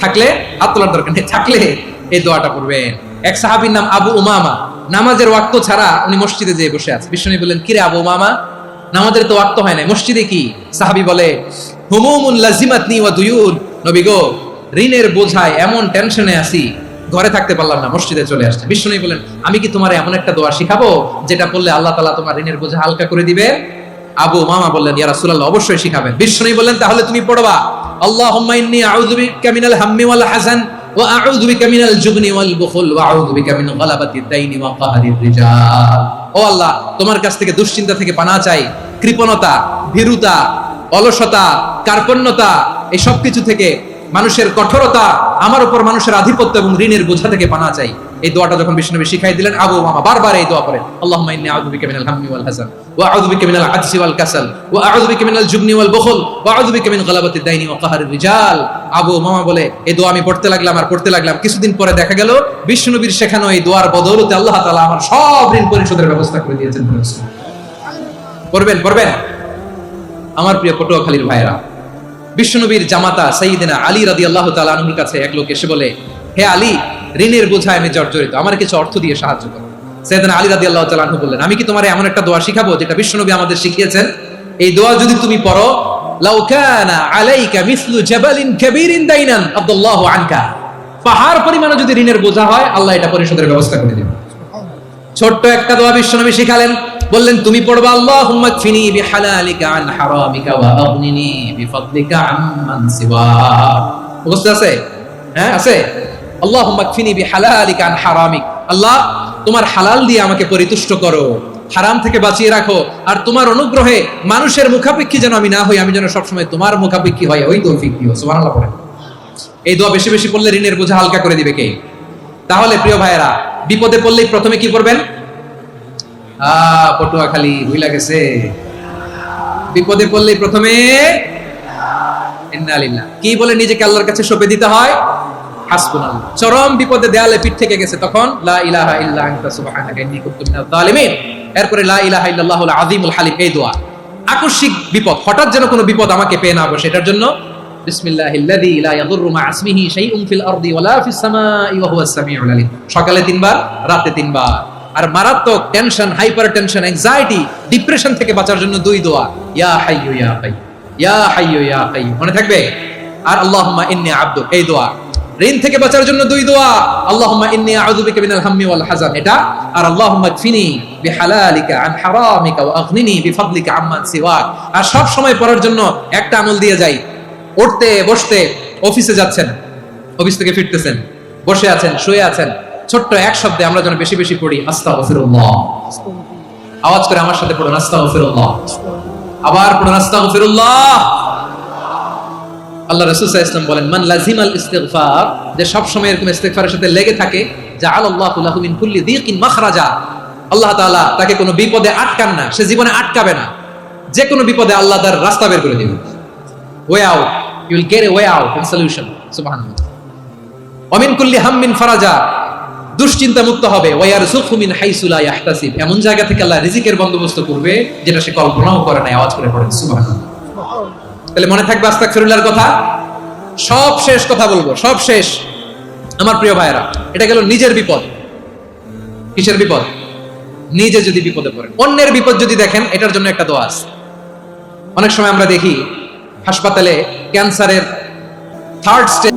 থাকলে হাত তোলার দরকার নেই, থাকলে এই দোয়াটা পড়বেন। এক সাহাবীর নাম আবু উমামা, নামাজের ওয়াক্ত ছাড়া উনি মসজিদে যেয়ে বসে আছে। বিশ্বনবী বললেন, কিরে আবু উমামা, নামাজের তো ওয়াক্ত হয় না, মসজিদে কি? সাহাবী বলে, হুমুমুন লাজিমাতনি ওয়া দুয়ুন, নবী গো ঋণের বোঝায় এমন টেনশনে আছি, ঘরে থাকতে পারলাম না, মসজিদে চলে আসছে। বিশ্বনবী বলেন, আমি কি তোমার এমন একটা দোয়া শিখাবো যেটা পড়লে আল্লাহ তাআলা তোমার ঋণের বোঝা হালকা করে দিবে? আবু উমামা বললেন, ইয়া রাসূলুল্লাহ, অবশ্যই শিখাবেন। বিশ্বনবী বললেন, তাহলে তুমি পড়বা, আল্লাহুম্মা ইন্নী আউযু বিকা মিনাল হাম্মি ওয়াল হাযান ওয়া আউযু বিকা মিনাল জুবনি ওয়াল বুখল ওয়া আউযু বিকা মিন গালাবাতিদ দাইনি ওয়া কাহরির রিজাল। ও আল্লাহ, তোমার কাছ থেকে দুশ্চিন্তা থেকে পানাহ চাই, কৃপণতা, ভীরুতা, অলসতা, কার্পণ্যতা, এই সব কিছু থেকে, মানুষের কঠোরতা, আমার উপর মানুষের আধিপত্য এবং ঋণের বোঝা থেকে পানাহ চাই। এই দোয়াটা যখন বিশ্বনবী শিখাই দিলেন, আবু উমামা বারবার এই দোয়া করেন, আল্লাহুম্মা ইন্নী আউযু বিকা মিনাল হাম্মি ওয়াল হাযান ওয়া আউযু বিকা মিনাল আজজি ওয়াল কাসাল ওয়া আউযু বিকা মিনাল জুবনি ওয়াল বুখল ওয়া আউযু বিকা মিন গালাবাতিদ দাইনি ওয়া কাহরির রিজাল। আবু উমামা বলে, এই দোয়া আমি পড়তে লাগলাম আর পড়তে লাগলাম, কিছুদিন পরে দেখা গেল বিশ্বনবীর শেখানো এই দোয়ার বদৌলতে আল্লাহ তাআলা আমার সব ঋণ পরিশোধের ব্যবস্থা করে দিয়েছেন। পড়বেন, পড়বেন। আমার প্রিয় পটুয়াখালীর ভাইরা, বিশ্বনবীর জামাতা সাইয়্যিদিনা আলী রাদিয়াল্লাহু তাআলা আনহুর কাছে এক লোক এসে বলে, হে আলী, ঋণের বোঝায় আমি জর্জরিত, আমার কিছু অর্থ দিয়ে সাহায্য করো। সাইয়্যিদিনা আলী রাদিয়াল্লাহু তাআলা আনহু বললেন, আমি কি তোমার এমন একটা দোয়া শিখাবো যেটা বিশ্বনবী আমাদের শিখিয়েছেন? এই দোয়া যদি তুমি পড়ো, লাউ কানা আলাইকা মিসলু জাবালিন কাবীরিন দাইনান আব্দুল্লাহু আনকা, পাহাড় পরিমাণে যদি ঋণের বোঝা হয়, আল্লাহ এটা পরিশোধের ব্যবস্থা করে দিবেন। ছোট্ট একটা দোয়া বিশ্বনবী শিখালেন, বললেন তুমি পড়বা, আল্লাহুম্মা কফিনি বিহালালিকা আন হারামিকা ওয়া আগনিনি বিফাদলিকা আম্মান সিওয়া। বুঝতে আছে? হ্যাঁ, আছে। আল্লাহুম্মা কফিনি বিহালালিকা আন হারামিক, আল্লাহ তোমার হালাল দিয়ে আমাকে পরিতুষ্ট করো, হারাম থেকে বাঁচিয়ে রাখো, আর তোমার অনুগ্রহে মানুষের মুখাপেক্ষী যেন আমি না হই, আমি যেন সবসময় তোমার মুখাপেক্ষী হই, ওই তৌফিক দিও। সুবহানাল্লাহ পড়েন। এই দোয়া বেশি বেশি পড়লে ঋণের বোঝা হালকা করে দিবে কে? তাহলে প্রিয় ভাইয়েরা, বিপদে পড়লেই প্রথমে কি করবেন? পটুয়াখালী ভুইলা গেছে, বিপদে পড়লেই প্রথমে ইন্না লিল্লাহ কি বলে নিজেকে আল্লাহর কাছে সঁপে দিতে হয়, হাসবুনাল্লাহ। চরম বিপদে দেয়ালে পিঠ থেকে গেছে, তখন লা ইলাহা ইল্লা আনতা সুবহানাকা ইন্নী কুনতু মিনাজ জালিমিন। এরপরে লা ইলাহা ইল্লাল্লাহুল আযীমুল হালিম, এই দোয়া। আকস্মিক বিপদ, হঠাৎ যেন কোনো বিপদ আমাকে পেয়ে না বসে, এটার জন্য বিসমিল্লাহিল্লাযী লা ইয়াদুররু মা ইসমিহি শাইউন ফিল আরদি ওয়ালা ফিস সামাই ওয়া হুয়াস সামিউল আলীম। সকালে 3 বার, রাতে 3 বার। আর মারাত্মক tension, hyper tension, anxiety, depression থেকে বাঁচার জন্য 2 দোয়া, ইয়া হাইয়্যু ইয়া কাইয়্যুম, ইয়া হাইয়্যু ইয়া কাইয়্যুম, মনে থাকবে? আর আল্লাহুম্মা ইন্নী আবদুক, এই দোয়া। ঋণ থেকে বাঁচার জন্য 2 দোয়া, আল্লাহুম্মা ইন্নী আউযু বিকা মিনাল হাম্মি ওয়াল হাযান, এটা। আর আল্লাহুম্মা কফিনি বিহালালিকা আন হারামিকা ওয়া আগনিনি বিফাদলিকা আম্মান সিওয়াক। আর সব সময় পড়ার জন্য একটা আমল দিয়ে যাই, উঠতে বসতে, অফিসে যাচ্ছেন, অফিস থেকে ফিরতেছেন, বসে আছেন, শুয়ে আছেন, ছোট্ট এক শব্দে আমরা যেন বেশি বেশি পড়ি, আস্তাগফিরুল্লাহ। আওয়াজ করে আমার সাথে পড়ুন, আস্তাগফিরুল্লাহ। আবার পড়ুন, আস্তাগফিরুল্লাহ। আল্লাহ রাসূল সাল্লাল্লাহু আলাইহি ওয়াসাল্লাম বলেন, মান লাজিমাল ইস্তিগফার, যে সব সময় এরকম ইস্তিগফারের সাথে লেগে থাকে, জাআলাল্লাহু লাহু মিন কুল্লি দীকিন মাখরাজা, আল্লাহ তাআলা তাকে কোনো বিপদে আটকান না, সে জীবনে আটকাবে না, যে কোনো বিপদে আল্লাহ তার রাস্তা বের করে দিবেন। Way out, you will get a way out and solution. সুবহানাল্লাহ। অমিন কুল্লি হাম্মিন ফারাজা, দুশ্চিন্তা মুক্ত হবে, ওয়ারযুকহু মিন হাইসু লা ইয়াহতাসিব, এমন জায়গা থেকে আল্লাহ রিজিকের বন্দোবস্ত করবে যেটা সে কল্পনাও করে না। আওয়াজ করে পড়েন সুবহানাল্লাহ। তাহলে মনে থাকবে আস্তাগফিরুল্লাহর কথা। সব শেষ কথা বলবো, সব শেষ আমার প্রিয় ভাইয়েরা। এটা গেল নিজের বিপদ। কিসের বিপদ? নিজে যদি বিপদে পড়েন। অন্যের বিপদ যদি দেখেন, এটার জন্য একটা দোয়া আছে। অনেক সময় আমরা দেখি হাসপাতালে ক্যান্সারের 3rd স্টেজ